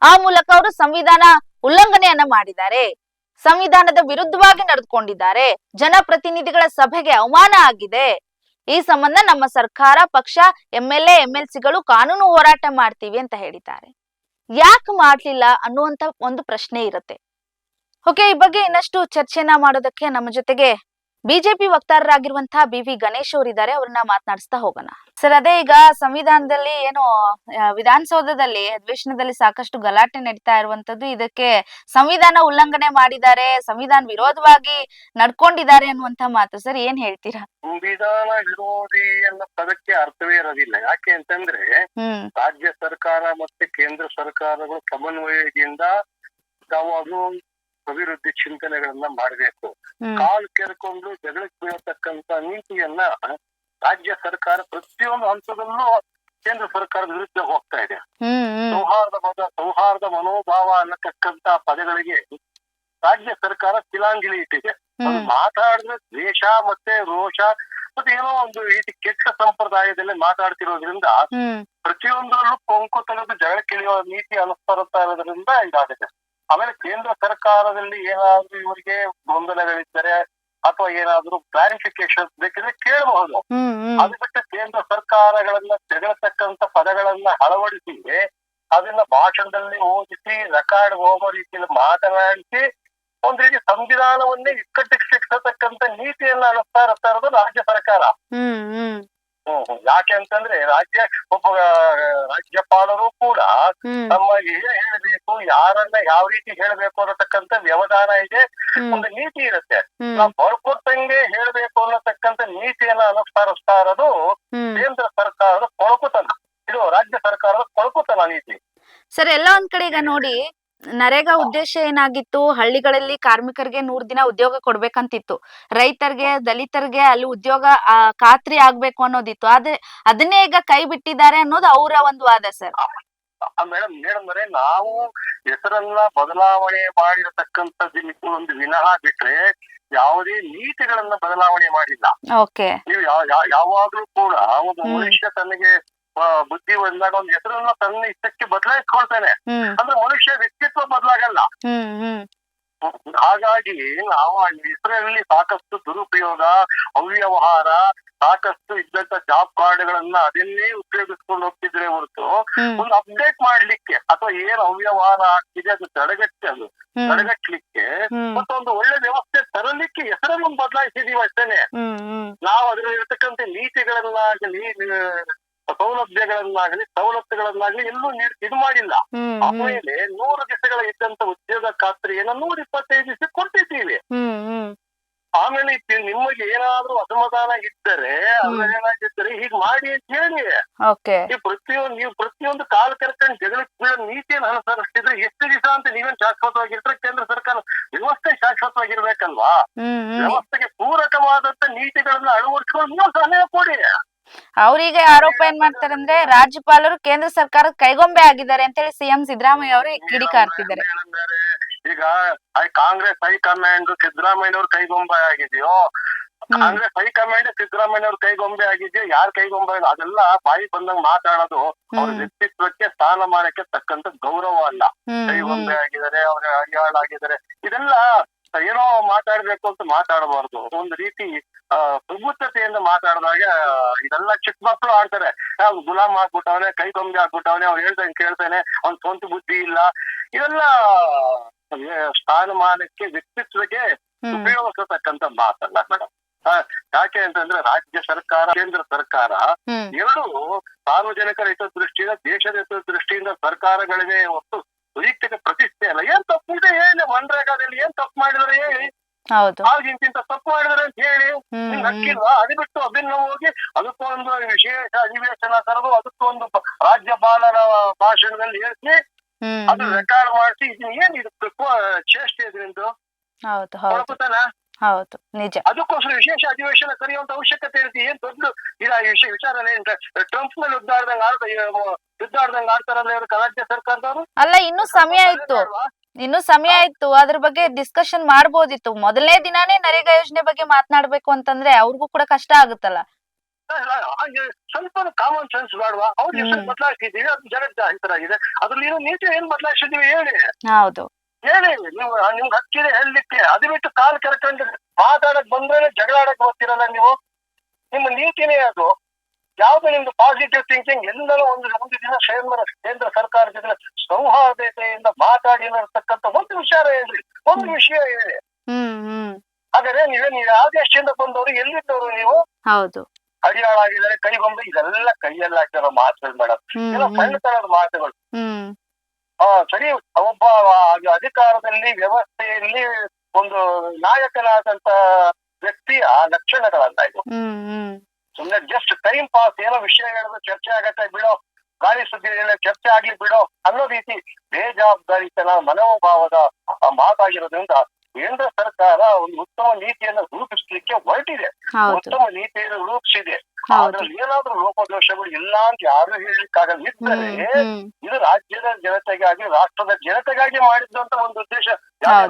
ಆ ಮೂಲಕ ಅವರು ಸಂವಿಧಾನ ಉಲ್ಲಂಘನೆಯನ್ನ ಮಾಡಿದ್ದಾರೆ, ಸಂವಿಧಾನದ ವಿರುದ್ಧವಾಗಿ ನಡೆದುಕೊಂಡಿದ್ದಾರೆ, ಜನಪ್ರತಿನಿಧಿಗಳ ಸಭೆಗೆ ಅವಮಾನ ಆಗಿದೆ. ಈ ಸಂಬಂಧ ನಮ್ಮ ಸರ್ಕಾರ, ಪಕ್ಷ, MLA MLCಗಳು ಕಾನೂನು ಹೋರಾಟ ಮಾಡ್ತೀವಿ ಅಂತ ಹೇಳಿದ್ದಾರೆ. ಯಾಕೆ ಮಾಡ್ಲಿಲ್ಲ ಅನ್ನುವಂತ ಒಂದು ಪ್ರಶ್ನೆ ಇರುತ್ತೆ. ಓಕೆ, ಈ ಬಗ್ಗೆ ಇನ್ನಷ್ಟು ಚರ್ಚೆನ ಮಾಡೋದಕ್ಕೆ ನಮ್ಮ ಜೊತೆಗೆ ಬಿಜೆಪಿ ವಕ್ತಾರರಾಗಿರುವಂತಹ BV ಗಣೇಶ್ ಅವರಿದ್ದಾರೆ. ಅವ್ರನ್ನ ಮಾತನಾಡಿಸ್ತಾ ಹೋಗೋಣ. ಸರ್, ಅದೇ ಈಗ ಸಂವಿಧಾನದಲ್ಲಿ ಏನು ವಿಧಾನಸೌಧದಲ್ಲಿ ಅಧಿವೇಶನದಲ್ಲಿ ಸಾಕಷ್ಟು ಗಲಾಟೆ ನಡೀತಾ ಇರುವಂತದ್ದು, ಇದಕ್ಕೆ ಸಂವಿಧಾನ ಉಲ್ಲಂಘನೆ ಮಾಡಿದ್ದಾರೆ, ಸಂವಿಧಾನ ವಿರೋಧವಾಗಿ ನಡ್ಕೊಂಡಿದ್ದಾರೆ ಅನ್ನುವಂತ ಮಾತು. ಸರ್, ಏನ್ ಹೇಳ್ತೀರಾ? ಸಂವಿಧಾನ ವಿರೋಧಿ ಅನ್ನೋ ಪದಕ್ಕೆ ಅರ್ಥವೇ ಇರೋದಿಲ್ಲ. ಯಾಕೆ ಅಂತಂದ್ರೆ ರಾಜ್ಯ ಸರ್ಕಾರ ಮತ್ತೆ ಕೇಂದ್ರ ಸರ್ಕಾರಗಳು ಸಮನ್ವಯದಿಂದ ಯಾವಾಗ್ಲೂ ಅಭಿವೃದ್ಧಿ ಚಿಂತನೆಗಳನ್ನ ಮಾಡಬೇಕು. ಕಾಲು ಕೆರ್ಕೊಂಡು ಜಗಳಕ್ಕೆ ಬೀಳತಕ್ಕಂತ ನೀತಿಯನ್ನ ರಾಜ್ಯ ಸರ್ಕಾರ ಪ್ರತಿಯೊಂದು ಹಂತದಲ್ಲೂ ಕೇಂದ್ರ ಸರ್ಕಾರದ ವಿರುದ್ಧ ಹೋಗ್ತಾ ಇದೆ. ಸೌಹಾರ್ದ ಮನೋಭಾವ ಅನ್ನತಕ್ಕಂತ ಪದಗಳಿಗೆ ರಾಜ್ಯ ಸರ್ಕಾರ ತಿಲಾಂಜಲಿ ಇಟ್ಟಿದೆ. ಅದು ಮಾತಾಡಿದ್ರೆ ದ್ವೇಷ ಮತ್ತೆ ರೋಷ ಮತ್ತೆ ಏನೋ ಒಂದು ರೀತಿ ಕೆಟ್ಟ ಸಂಪ್ರದಾಯದಲ್ಲಿ ಮಾತಾಡ್ತಿರೋದ್ರಿಂದ ಪ್ರತಿಯೊಂದರಲ್ಲೂ ಕೊಂಕು ತೆಗೆದು ಜಗಳಕ್ಕಿಳಿಯುವ ನೀತಿ ಅನುಸರಿಸ್ತಾ ಇರೋದ್ರಿಂದ ಇದಾಗಿದೆ. ಆಮೇಲೆ ಕೇಂದ್ರ ಸರ್ಕಾರದಲ್ಲಿ ಏನಾದ್ರೂ ಇವರಿಗೆ ಗೊಂದಲಗಳಿದ್ದರೆ ಅಥವಾ ಏನಾದ್ರೂ ಕ್ಲಾರಿಫಿಕೇಶನ್ ಬೇಕಿದ್ರೆ ಕೇಳಬಹುದು. ಅದು ಬಿಟ್ಟ ಕೇಂದ್ರ ಸರ್ಕಾರಗಳನ್ನ ತೆಗೆತಕ್ಕಂತ ಪದಗಳನ್ನ ಅಳವಡಿಸಿ ಅದನ್ನ ಭಾಷಣದಲ್ಲಿ ಓದಿಸಿ ರೆಕಾರ್ಡ್ ಹೋಗೋ ರೀತಿಯಲ್ಲಿ ಮಾತನಾಡಿಸಿ ಒಂದ್ ರೀತಿ ಸಂವಿಧಾನವನ್ನೇ ಇಕ್ಕಟ್ಟಿಗೆ ಸಿಕ್ಸತಕ್ಕಂತ ನೀತಿಯನ್ನ ಅನುಸ್ತಾ ಇರೋದು ರಾಜ್ಯ ಸರ್ಕಾರ. ಯಾಕೆ ಅಂತಂದ್ರೆ ಒಬ್ಬ ರಾಜ್ಯಪಾಲರು ಕೂಡ ತಮ್ಮ ಏನ್ ಹೇಳ್ಬೇಕು, ಯಾರನ್ನ ಯಾವ ರೀತಿ ಹೇಳ್ಬೇಕು ಅನ್ನತಕ್ಕಂತ ವ್ಯವಧಾನ ಇದೆ, ಒಂದು ನೀತಿ ಇರುತ್ತೆ. ನಾವು ಬರ್ಕೊಟ್ಟಂಗೆ ಹೇಳ್ಬೇಕು ಅನ್ನತಕ್ಕಂತ ನೀತಿಯನ್ನ ಅನುಸರಿಸ್ತಾ ಇರೋದು ಕೇಂದ್ರ ಸರ್ಕಾರದ ಕೊಳಕುತನ, ಇದು ರಾಜ್ಯ ಸರ್ಕಾರದ ಕೊಳಕುತನ ನೀತಿ. ಸರ್, ಎಲ್ಲ ಒಂದ್ ಕಡೆ ಈಗ ನೋಡಿ, ನರೇಗಾ ಉದ್ದೇಶ ಏನಾಗಿತ್ತು, ಹಳ್ಳಿಗಳಲ್ಲಿ ಕಾರ್ಮಿಕರಿಗೆ 100 ದಿನ ಉದ್ಯೋಗ ಕೊಡ್ಬೇಕಂತಿತ್ತು, ರೈತರಿಗೆ, ದಲಿತರಿಗೆ ಅಲ್ಲಿ ಉದ್ಯೋಗ ಖಾತ್ರಿ ಆಗ್ಬೇಕು ಅನ್ನೋದಿತ್ತು. ಆದ್ರೆ ಅದನ್ನೇ ಈಗ ಕೈ ಬಿಟ್ಟಿದ್ದಾರೆ ಅನ್ನೋದು ಅವರ ಒಂದು ವಾದ. ಸರ್ ಮೇಡಮ್ ನಾವು ಹೆಸರನ್ನ ಬದಲಾವಣೆ ಮಾಡಿರತಕ್ಕಂಥದ್ದು ಒಂದು ವಿನಃ ಬಿಟ್ರೆ ಯಾವುದೇ ನೀತಿಗಳನ್ನ ಬದಲಾವಣೆ ಮಾಡಿಲ್ಲ. ನೀವು ಯಾವಾಗ್ಲೂ ಕೂಡ ಒಬ್ಬ ಮನುಷ್ಯ ತನಗೆ ಬುದ್ಧಿ ಬಂದಾಗ ಒಂದು ಹೆಸರನ್ನ ತನ್ನ ಇಷ್ಟಕ್ಕೆ ಬದಲಾಯಿಸ್ಕೊಳ್ತಾನೆ. ಅಂದ್ರೆ ಮನುಷ್ಯ ವ್ಯಕ್ತಿತ್ವ ಬದಲಾಗಲ್ಲ. ಹಾಗಾಗಿ ನಾವು ಆ ಹೆಸರಲ್ಲಿ ಸಾಕಷ್ಟು ದುರುಪಯೋಗ, ಅವ್ಯವಹಾರ, ಸಾಕಷ್ಟು ಇದ್ದಂತ ಜಾಬ್ ಕಾರ್ಡ್ಗಳನ್ನ ಅದನ್ನೇ ಉಪಯೋಗಿಸ್ಕೊಂಡು ಹೋಗ್ತಿದ್ರೆ ಹೊರತು ಒಂದು ಅಪ್ಡೇಟ್ ಮಾಡ್ಲಿಕ್ಕೆ ಅಥವಾ ಏನ್ ಅವ್ಯವಹಾರ ಆಗ್ತಿದೆ ಅದು ತಡೆಗಟ್ಟಲಿಕ್ಕೆ ಮತ್ತೊಂದು ಒಳ್ಳೆ ವ್ಯವಸ್ಥೆ ತರಲಿಕ್ಕೆ ಹೆಸರನ್ನು ಬದಲಾಯಿಸಿದೀವಿ ಅಷ್ಟೇನೆ. ನಾವು ಅದರಲ್ಲಿರ್ತಕ್ಕಂಥ ನೀತಿಗಳನ್ನಾಗಲಿ ಸವಲತ್ತುಗಳನ್ನಾಗಲಿ ಎಲ್ಲೂ ಇದು ಮಾಡಿಲ್ಲ. ಆಮೇಲೆ 100 ದಿವಸಗಳ ಇದ್ದಂತ ಉದ್ಯೋಗ ಖಾತ್ರಿಯನ್ನ 125 ದಿವಸ ಕೊಟ್ಟಿದ್ದೀವಿ. ಆಮೇಲೆ ನಿಮಗೆ ಏನಾದ್ರೂ ಅಸಮಾಧಾನ ಇದ್ದರೆ ಏನಾಗಿದ್ದರೆ ಹೀಗ್ ಮಾಡಿ ಅಂತ ಹೇಳಿ ನೀವು ಪ್ರತಿಯೊಂದು ಕಾಲು ಕರ್ಕೊಂಡು ಜಗಳಕ್ಕೆ ಬೀಳೋ ನೀತಿಯನ್ನು ಅನುಸರಿಸ್ತಿದ್ರೆ ಎಷ್ಟು ದಿವಸ ಅಂತ ನೀವೇನ್ ಶಾಶ್ವತವಾಗಿರ್ತಾರೆ? ಕೇಂದ್ರ ಸರ್ಕಾರ ವ್ಯವಸ್ಥೆ ಶಾಶ್ವತವಾಗಿರ್ಬೇಕಲ್ವಾ? ವ್ಯವಸ್ಥೆಗೆ ಪೂರಕವಾದಂತ ನೀತಿಗಳನ್ನ ಅಳವಡಿಸ್ಕೊಂಡು ನೀವು ಸಲಹೆ ಕೊಡಿ. ಅವ್ರೀಗ ಆರೋಪ ಏನ್ ಮಾಡ್ತಾರಂದ್ರೆ ರಾಜ್ಯಪಾಲರು ಕೇಂದ್ರ ಸರ್ಕಾರದ ಕೈಗೊಂಬೆ ಆಗಿದ್ದಾರೆ ಅಂತ ಹೇಳಿ ಸಿಎಂ ಸಿದ್ದರಾಮಯ್ಯ ಅವರು ಕಿಡಿಕಾರ್ತಿದ್ದಾರೆ. ಈಗ ಕಾಂಗ್ರೆಸ್ ಹೈಕಮಾಂಡ್ ಸಿದ್ದರಾಮಯ್ಯನವ್ರ ಕೈಗೊಂಬೆ ಆಗಿದೆಯೋ? ಕಾಂಗ್ರೆಸ್ ಹೈಕಮಾಂಡ್ ಸಿದ್ದರಾಮಯ್ಯನವ್ರ ಕೈಗೊಂಬೆ ಆಗಿದೆಯೋ? ಯಾರ ಕೈಗೊಂಬೆ? ಅದೆಲ್ಲ ಬಾಯಿ ಬಂದಂಗ್ ಮಾತಾಡೋದು ಅವ್ರ ವ್ಯಕ್ತಿತ್ವಕ್ಕೆ ಸ್ಥಾನಮಾನಕ್ಕೆ ತಕ್ಕಂತ ಗೌರವ ಅಲ್ಲ. ಕೈಗೊಂಬೆ ಆಗಿದ್ದಾರೆ, ಅವ್ರ ಅಡಿಯಾಳಾಗಿದ್ದಾರೆ, ಇದೆಲ್ಲ ಏನೋ ಮಾತಾಡ್ಬೇಕು ಅಂತ ಮಾತಾಡಬಾರ್ದು. ಒಂದು ರೀತಿ ಪ್ರಬುದ್ಧತೆಯಿಂದ ಮಾತಾಡಿದಾಗ ಇದೆಲ್ಲ ಚಿಕ್ಕ ಮಕ್ಕಳು ಆಡ್ತಾರೆ. ಗುಲಾಮ್ ಆಗ್ಬಿಟ್ಟವನೆ, ಕೈಗೊಂಬೆ ಆಗ್ಬಿಟ್ಟವನೆ, ಅವ್ರು ಹೇಳ್ದಂಗೆ ಕೇಳ್ತಾನೆ, ಅವ್ನ್ ಸ್ವಂತ ಬುದ್ಧಿ ಇಲ್ಲ. ಇದೆಲ್ಲ ಸ್ಥಾನಮಾನಕ್ಕೆ ವ್ಯಕ್ತಿತ್ವಕ್ಕೆ ಉಪಯೋಗಿಸತಕ್ಕಂತ ಮಾತಲ್ಲ ಮೇಡಮ್. ಯಾಕೆ ಅಂತಂದ್ರೆ ರಾಜ್ಯ ಸರ್ಕಾರ, ಕೇಂದ್ರ ಸರ್ಕಾರ ಎರಡು ಸಾರ್ವಜನಿಕರ ಹಿತದೃಷ್ಟಿಯಿಂದ, ದೇಶದ ಹಿತದೃಷ್ಟಿಯಿಂದ ಸರ್ಕಾರಗಳಿವೆ ಹೊತ್ತು ವೈಯಕ್ತಿಕ ಪ್ರತಿಷ್ಠೆ ಅಲ್ಲ. ಏನ್ ತಪ್ಪು ಇದೆ ಹೇಳಿ, ಮನ್ರೇಗಾದಲ್ಲಿ ಏನ್ ತಪ್ಪು ಮಾಡಿದ್ರೆ ಹೇಳಿ, ಇಂತಿಂತ ತಪ್ಪು ಮಾಡಿದ್ರೆ ಅಂತ ಹೇಳಿ ಹಕ್ಕಿಲ್ವಾ? ಅದು ಬಿಟ್ಟು ಅಭಿನ್ನವಾಗಿ ಅದಕ್ಕೊಂದು ವಿಶೇಷ ಅಧಿವೇಶನ ಕರೆದು ಅದಕ್ಕೊಂದು ರಾಜ್ಯಪಾಲರ ಭಾಷಣದಲ್ಲಿ ಹೇಳ್ತಿ ಅದು ರೆಕಾರ್ಡ್ ಮಾಡಿಸಿ ಏನ್ ಇದಕ್ಕೆ ಚೇಷ್ಟೆ ಇದ್ರಿಂದು ಹೌದು ನಿಜ. ಅದಕ್ಕೋಸ್ಕರ ವಿಶೇಷ ಅಧಿವೇಶನ ಕರೆಯುವಂತ ಅವಶ್ಯಕತೆ ಇರುತ್ತೆ. ಏನ್ ದೊಡ್ಡ ವಿಚಾರನೇ ಟ್ರಂಪ್ ಮೇಲೆ ಯುದ್ಧಾಡ್ದಂಗ್ ಆಡ್ತಾರಲ್ಲ ಇವ್ರು ರಾಜ್ಯ ಸರ್ಕಾರದವರು. ಅಲ್ಲ, ಇನ್ನು ಸಮಯ ಇತ್ತು ಅದ್ರ ಬಗ್ಗೆ ಡಿಸ್ಕಷನ್ ಮಾಡ್ಬೋದಿತ್ತು. ಮೊದಲನೇ ದಿನಾನೇ ನರೇಗಾ ಯೋಜನೆ ಬಗ್ಗೆ ಮಾತನಾಡ್ಬೇಕು ಅಂತಂದ್ರೆ ಅವ್ರಿಗೂ ಕೂಡ ಕಷ್ಟ ಆಗುತ್ತಲ್ಲ. ಸ್ವಲ್ಪ ಕಾಮನ್ ಸೆನ್ಸ್ ಬೇಡವಾ? ಅವ್ರ ಹೆಸರು ಬದಲಾಯಿಸಿದೀವಿ, ಅದು ಜಗಜ್ಜಾಹಿತರಾಗಿದೆ. ಅದ್ರಲ್ಲಿ ಏನೋ ನೀತಿ ಏನ್ ಬದಲಾಯಿಸಿದೀವಿ ಹೇಳಿ. ಹೌದು ಹೇಳಿ, ನಿಮ್ಗೆ ಹಕ್ಕಿದೆ ಹೇಳಲಿಕ್ಕೆ. ಅದು ಬಿಟ್ಟು ಕಾಲ್ ಕೆರ್ಕೊಂಡು ಮಾತಾಡಕ್ ಬಂದ್ರೆ ಜಗಳ ಆಡಕ್ ಬರ್ತಿರಲ್ಲ ನೀವು. ನಿಮ್ಮ ನೀತಿನೇ ಅದು. ಯಾವ್ದು ನಿಮ್ದು ಪಾಸಿಟಿವ್ ಥಿಂಕಿಂಗ್? ಎಲ್ಲರೂ ಒಂದು ದಿನ ಕೇಂದ್ರ ಸರ್ಕಾರದ ಜೊತೆ ಸೌಹಾರ್ದತೆಯಿಂದ ಮಾತಾಡಿ ಅನ್ನತಕ್ಕಂಥ ಒಂದು ವಿಚಾರ ಹೇಳ್ರಿ, ಒಂದು ವಿಷಯ ಹೇಳಿ. ಹಾಗಾದ್ರೆ ನೀವು ಯಾವ ದೇಶದಿಂದ ಬಂದವರು, ಎಲ್ಲಿದ್ದವರು ನೀವು? ಹೌದು, ಅಡಿಯಾಳಾಗಿದ್ದಾರೆ, ಕೈಗೊಂಬೆ, ಇದೆಲ್ಲ ಕೈಯಲ್ಲಿ ಹಾಕಿರೋ ಮಾತುಗಳು ಮೇಡಮ್. ಎಲ್ಲ ಸಣ್ಣ ತರದ ಮಾತುಗಳು. ಸರಿ, ಒಬ್ಬ ಅಧಿಕಾರದಲ್ಲಿ ವ್ಯವಸ್ಥೆಯಲ್ಲಿ ಒಂದು ನಾಯಕನಾದಂತ ವ್ಯಕ್ತಿಯ ಲಕ್ಷಣಗಳಲ್ಲ ಇದು. ಸುಮ್ನೆ ಜಸ್ಟ್ ಟೈಮ್ ಪಾಸ್, ಏನೋ ವಿಷಯ ಹೇಳಿದ್ರೆ ಚರ್ಚೆ ಆಗತ್ತೆ ಬಿಡೋ, ಗಾಳಿ ಸುದ್ದಿ ಚರ್ಚೆ ಆಗ್ಲಿ ಬಿಡೋ ಅನ್ನೋ ರೀತಿ ಬೇಜವಾಬ್ದಾರಿತನ ಮನೋಭಾವದ ಮಾತಾಗಿರೋದ್ರಿಂದ ಕೇಂದ್ರ ಸರ್ಕಾರ ಒಂದು ಉತ್ತಮ ನೀತಿಯನ್ನು ರೂಪಿಸ್ಲಿಕ್ಕೆ ಹೊರಟಿದೆ. ಉತ್ತಮ ನೀತಿಯನ್ನು ರೂಪಿಸಿದೆ. ಅದ್ರಲ್ಲಿ ಏನಾದ್ರೂ ಲೋಪದೋಷಗಳು ಇಲ್ಲ ಅಂತ ಯಾರು ಹೇಳಲಿಕ್ಕಾಗಲ್ಲ. ಇದ್ದರೆ ಇದು ರಾಜ್ಯದ ಜನತೆಗಾಗಿ, ರಾಷ್ಟ್ರದ ಜನತೆಗಾಗಿ ಮಾಡಿದಂತ ಒಂದು ಉದ್ದೇಶ.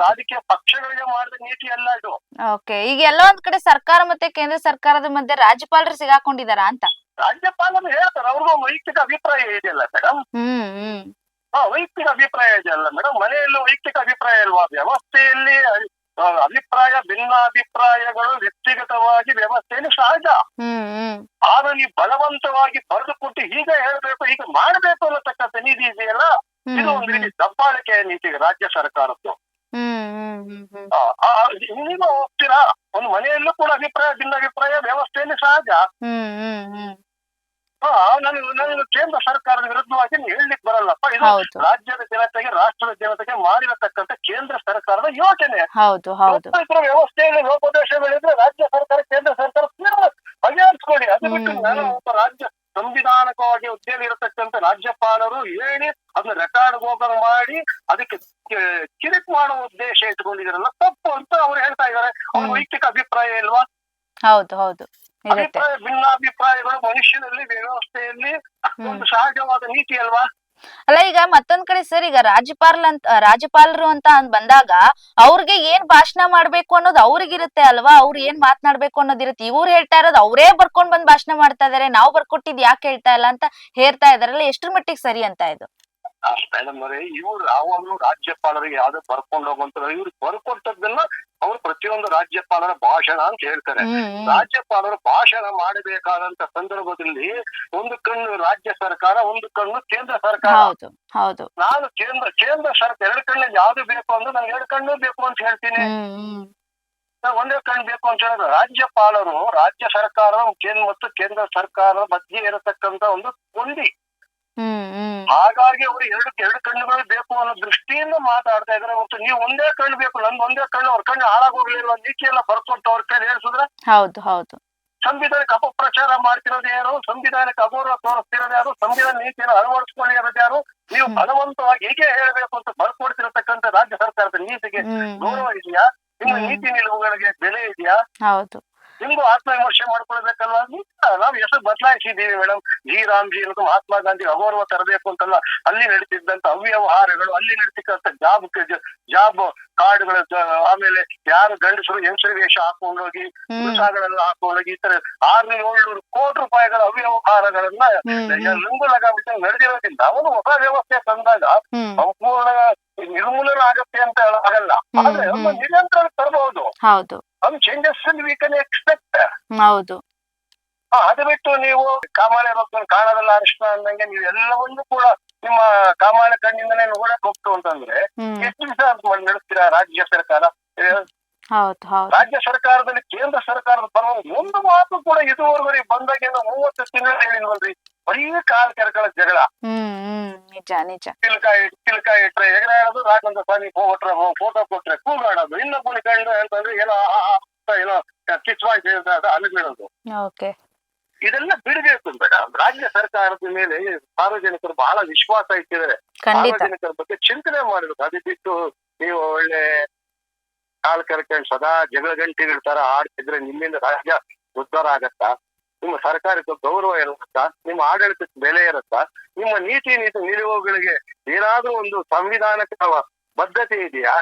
ರಾಜಕೀಯ ಪಕ್ಷಗಳಿಗೆ ಮಾಡಿದ ನೀತಿ ಅಲ್ಲ ಇದು. ಓಕೆ, ಈಗ ಎಲ್ಲ ಒಂದ್ ಕಡೆ ಸರ್ಕಾರ ಮತ್ತೆ ಕೇಂದ್ರ ಸರ್ಕಾರದ ಮಧ್ಯೆ ರಾಜ್ಯಪಾಲರು ಸಿಗಾಕೊಂಡಿದಾರ ಅಂತ? ರಾಜ್ಯಪಾಲರು ಹೇಳ್ತಾರೆ, ಅವ್ರಿಗೂ ವೈಯಕ್ತಿಕ ಅಭಿಪ್ರಾಯ ಇದೆಯಲ್ಲ ಮೇಡಮ್. ವೈಯಕ್ತಿಕ ಅಭಿಪ್ರಾಯ ಇದೆಯಲ್ಲ ಮೇಡಮ್. ಮನೆಯಲ್ಲೂ ವೈಯಕ್ತಿಕ ಅಭಿಪ್ರಾಯ ಇಲ್ವಾ? ವ್ಯವಸ್ಥೆಯಲ್ಲಿ ಭಿನ್ನಾಭಿಪ್ರಾಯಗಳು ವ್ಯಕ್ತಿಗತವಾಗಿ ವ್ಯವಸ್ಥೆಯಲ್ಲಿ ಸಹಜ. ಆದ್ರೆ ನೀವು ಬಲವಂತವಾಗಿ ಬರೆದು ಕೊಟ್ಟು ಹೀಗೆ ಹೇಳ್ಬೇಕು, ಹೀಗೆ ಮಾಡ್ಬೇಕು ಅನ್ನತಕ್ಕಂಥ ನೀತಿ ಇದೆಯಲ್ಲ, ಇದು ಒಂದು ರೀತಿ ದಬ್ಬಾಳಿಕೆಯ ನೀತಿ ರಾಜ್ಯ ಸರ್ಕಾರದ್ದು. ನೀವು ಹೋಗ್ತೀರಾ, ಒಂದು ಮನೆಯಲ್ಲೂ ಕೂಡ ಭಿನ್ನಾಭಿಪ್ರಾಯ ವ್ಯವಸ್ಥೆಯಲ್ಲಿ ಸಹಜ. ನಾನು ಕೇಂದ್ರ ಸರ್ಕಾರದ ವಿರುದ್ಧವಾಗಿ ಹೇಳಲಿಕ್ಕೆ ಬರಲ್ಲಪ್ಪ. ಇದು ರಾಜ್ಯದ ಜನತೆಗೆ, ರಾಷ್ಟ್ರದ ಜನತೆಗೆ ಮಾಡಿರತಕ್ಕಂಥ ಕೇಂದ್ರ ಸರ್ಕಾರದ ಯೋಜನೆ. ವ್ಯವಸ್ಥೆಯಲ್ಲಿ ಲೋಪದೋಷಗಳಿದ್ರೆ ರಾಜ್ಯ ಸರ್ಕಾರ, ಕೇಂದ್ರ ಸರ್ಕಾರ ಬಗೆಹರಿಸ್ಕೊಳ್ಳಿ. ಅದು ಬಿಟ್ಟು ನಾನು ಒಬ್ಬ ರಾಜ್ಯ ಸಂವಿಧಾನಕವಾಗಿ ಹುದ್ದೆಯಲ್ಲಿ ಇರತಕ್ಕಂಥ ರಾಜ್ಯಪಾಲರು ಹೇಳಿ ಅದನ್ನ ರೆಕಾರ್ಡ್ ಹೋಗಲು ಮಾಡಿ ಅದಕ್ಕೆ ಕಿರಿಕ್ ಮಾಡುವ ಉದ್ದೇಶ ಇಟ್ಕೊಂಡಿದಾರಲ್ಲ, ತಪ್ಪು ಅಂತ ಅವ್ರು ಹೇಳ್ತಾ ಇದಾರೆ. ಅವ್ರ ವೈಯಕ್ತಿಕ ಅಭಿಪ್ರಾಯ ಇಲ್ವಾ? ಹೌದು, ಭಿನ್ನಾಭಿಪ್ರಾಯಗಳು ಮನುಷ್ಯನಲ್ಲಿ, ವ್ಯವಸ್ಥೆಯಲ್ಲಿ ಒಂದು ಸಹಜವಾದ ನೀತಿ ಅಲ್ವಾ? ಅಲ್ಲ, ಈಗ ಮತ್ತೊಂದ್ ಕಡೆ ಸರ್, ಈಗ ರಾಜ್ಯಪಾಲರು ಅಂತ ಬಂದಾಗ ಅವ್ರಿಗೆ ಏನ್ ಭಾಷಣ ಮಾಡ್ಬೇಕು ಅನ್ನೋದು ಅವ್ರಿಗಿರುತ್ತೆ ಅಲ್ವಾ? ಅವ್ರು ಏನ್ ಮಾತನಾಡ್ಬೇಕು ಅನ್ನೋದಿರುತ್ತೆ. ಇವ್ರು ಹೇಳ್ತಾ ಇರೋದು ಅವರೇ ಬರ್ಕೊಂಡ್ ಬಂದ್ ಭಾಷಣ ಮಾಡ್ತಾ ಇದಾರೆ, ನಾವ್ ಬರ್ಕೊಟ್ಟಿದ್ ಯಾಕೆ ಹೇಳ್ತಾ ಇಲ್ಲ ಅಂತ ಹೇರ್ತಾ ಇದಾರಲ್ಲ, ಎಷ್ಟ್ರ ಮಟ್ಟಿಗೆ ಸರಿ ಅಂತ ಇದು? ಮೇಡಮ್ ಅವರೇ, ಇವ್ರು ಯಾವಾಗ್ಲೂ ರಾಜ್ಯಪಾಲರಿಗೆ ಯಾವ್ದೋ ಬರ್ಕೊಂಡು ಹೋಗುವಂತ ಇವ್ರು ಬರ್ಕೊಟ್ಟದನ್ನ ಅವ್ರು ಪ್ರತಿಯೊಂದು ರಾಜ್ಯಪಾಲರ ಭಾಷಣ ಅಂತ ಹೇಳ್ತಾರೆ. ರಾಜ್ಯಪಾಲರು ಭಾಷಣ ಮಾಡಬೇಕಾದಂತ ಸಂದರ್ಭದಲ್ಲಿ ಒಂದು ಕಣ್ಣು ರಾಜ್ಯ ಸರ್ಕಾರ, ಒಂದು ಕಣ್ಣು ಕೇಂದ್ರ ಸರ್ಕಾರ. ಹೌದು ಹೌದು. ನಾನು ಕೇಂದ್ರ ಸರ್ಕಾರ ಎರಡು ಕಣ್ಣಲ್ಲಿ ಯಾವ್ದು ಬೇಕು ಅಂದ್ರೆ ನಾನು ಎರಡು ಕಣ್ಣು ಬೇಕು ಅಂತ ಹೇಳ್ತೀನಿ. ಒಂದೇ ಕಣ್ಣು ಬೇಕು ಅಂತ ಹೇಳಿದ್ರೆ ರಾಜ್ಯಪಾಲರು ರಾಜ್ಯ ಸರ್ಕಾರ ಮತ್ತು ಕೇಂದ್ರ ಸರ್ಕಾರದ ಮಧ್ಯೆ ಇರತಕ್ಕಂತ ಒಂದು ಕೊಂಡಿ. ಹಾಗಾಗಿ ಅವರು ಎರಡು ಕಣ್ಣುಗಳು ಬೇಕು ಅನ್ನೋ ದೃಷ್ಟಿಯಿಂದ ಮಾತಾಡ್ತಾ ಇದಾರೆ. ಮತ್ತು ನೀವು ಒಂದೇ ಕಣ್ಣು ಬೇಕು, ನಮ್ದು ಒಂದೇ ಕಣ್ಣು, ಅವ್ರ ಕಣ್ಣು ಹಾಳಾಗೋಗ್ಲಿಲ್ಲ ನೀತಿ ಎಲ್ಲ ಬರ್ಕೊಟ್ಟು ಅವ್ರ ಕೈ ಹೇಳ್ಸಿದ್ರೆ ಹೌದು ಹೌದು. ಸಂವಿಧಾನಕ್ಕೆ ಅಪಪ್ರಚಾರ ಮಾಡ್ತಿರೋದು ಯಾರು, ಸಂವಿಧಾನಕ್ಕೆ ಅಗೌರವ ತೋರಿಸ್ತಿರೋದು ಯಾರು, ಸಂವಿಧಾನ ನೀತಿಯನ್ನು ಅಳವಡಿಸ್ಕೊಂಡಿರೋದು ಯಾರು? ನೀವು ಬಲವಂತವಾಗಿ ಹೇಗೆ ಹೇಳ್ಬೇಕು ಅಂತ ಬರ್ಕೊಡ್ತಿರತಕ್ಕಂತ ರಾಜ್ಯ ಸರ್ಕಾರದ ನೀತಿಗೆ ಗೌರವ ಇದೆಯಾ? ನಿಮ್ಮ ನೀತಿ ನಿಲುವುಗಳಿಗೆ ಬೆಲೆ ಇದೆಯಾ? ಹೌದು. ನಿಮ್ಗೂ ಆತ್ಮವಿಮರ್ಶೆ ಮಾಡ್ಕೊಳ್ಬೇಕಲ್ವಾ? ನಾವು ಹೆಸರು ಬದಲಾಯಿಸಿದ್ದೀವಿ ಮೇಡಮ್. ಜಿ ರಾಮ್ಜಿ ಮತ್ತು ಮಹಾತ್ಮ ಗಾಂಧಿ ಅಗೌರವ ತರಬೇಕು ಅಂತಲ್ಲ, ಅಲ್ಲಿ ನಡೀತಿದ್ದಂತ ಅವ್ಯವಹಾರಗಳು, ಅಲ್ಲಿ ನಡೀತಿದ್ದಂತ ಜಾಬ್ ಕಾರ್ಡ್ಗಳು, ಆಮೇಲೆ ಯಾರು ಗಂಡಸರು ಹೆಂಗಸರು ವೇಷ ಹಾಕೊಂಡೋಗಿ ಉತ್ಸಾಹಗಳೆಲ್ಲ ಹಾಕೊಂಡೋಗಿ ಈ ತರ 600-700 ಕೋಟಿ ರೂಪಾಯಿಗಳ ಅವ್ಯವಹಾರಗಳನ್ನ ಲಂಗು ಲಗಾಮಿಟ್ಟು ನಡೆದಿರೋದ್ರಿಂದ ಅವನು ಹೊಸ ವ್ಯವಸ್ಥೆ ತಂದಾಗ ಸಂಪೂರ್ಣ ನಿರ್ಮೂಲನ ಆಗತ್ತೆ ಅಂತ ಆಗಲ್ಲ, ಆದ್ರೆ ಒಂದು ನಿರಂತರ ತರಬಹುದು. ಹೌದು. ಅದು ಚೇಂಜಸ್ ವಿ ಕ್ಯಾನ್ ಎಕ್ಸ್ಪೆಕ್ಟ್. ಹೌದು. ಅದು ಬಿಟ್ಟು ನೀವು ಕಾಮಾಲೆ ಭಕ್ತನ ಕಾಣದಲ್ಲ ಅರಿಶಿನ ಅಂದಂಗೆ ನೀವು ಎಲ್ಲವನ್ನೂ ಕೂಡ ನಿಮ್ಮ ಕಾಮಾಲೆ ಕಣ್ಣಿಂದನೇ ನೋಡಕ್ ಹೋಗ್ತು ಅಂತಂದ್ರೆ ಎಷ್ಟು ದಿವಸ ನಡೆಸ್ತೀರಾ ರಾಜ್ಯ ಸರ್ಕಾರ? ರಾಜ್ಯ ಸರ್ಕಾರದಲ್ಲಿ ಕೇಂದ್ರ ಸರ್ಕಾರದ ಪರವಾಗಿ ಒಂದು ಮಾತು ಕೂಡ ಇದುವರೆಗೆ ಬಂದಾಗಿಂದ 30 ತಿಂಗಳು ಹೇಳಿಲ್ವಲ್ರಿ. ಬರೀ ಕಾಲ್ ಕೆರಕಳ ಜಗಳ. ನಿಜ ನಿಜ. ತಿಲ್ಕ ಇಟ್ರೆ ಎಗರಾಡೋದು, ರಾಜೇಂದ್ರ ಸ್ವಾಮಿ ಫೋಟೋ ಕೊಟ್ರೆ ಕೂಗಾಡೋದು, ಇನ್ನೊಬ್ಬನ ಕಂಡು ಅಂತಂದ್ರೆ ಏನೋ ಕಿಚ್ವಾಯಿ ಅಲ್ಲಿಬಿಡೋದು. ಇದೆಲ್ಲ ಬಿಡಬೇಕು ಮೇಡಮ್. ರಾಜ್ಯ ಸರ್ಕಾರದ ಮೇಲೆ ಸಾರ್ವಜನಿಕರು ಬಹಳ ವಿಶ್ವಾಸ ಇಟ್ಟಿದ್ದಾರೆ. ಸಾರ್ವಜನಿಕರ ಬಗ್ಗೆ ಚಿಂತನೆ ಮಾಡಬೇಕು. ಅದು ಬಿಟ್ಟು ನೀವು ಒಳ್ಳೆ ಕಾಲ್ ಕರ್ಕೊಂಡು ಸದಾ ಜಗಳ ಗಂಟೆಗಳ ತರ ಆಡ್ತಿದ್ರೆ ನಿಮ್ಮಿಂದ ರಾಜ್ಯ ಉದ್ಧಾರ ಆಗತ್ತಾ? ನಿಮ್ಮ ಸರ್ಕಾರಕ್ಕೆ ಗೌರವ ಇರುತ್ತಾ? ನಿಮ್ಮ ಆಡಳಿತಕ್ಕೆ ಬೆಲೆ ಇರುತ್ತಾ? ನಿಮ್ಮ ನೀತಿ ನಿಲುವುಗಳಿಗೆ ಏನಾದ್ರೂ ಒಂದು ಸಂವಿಧಾನಕ್ಕೆ ಬದ್ಧತೆ ಇದೆಯಾ?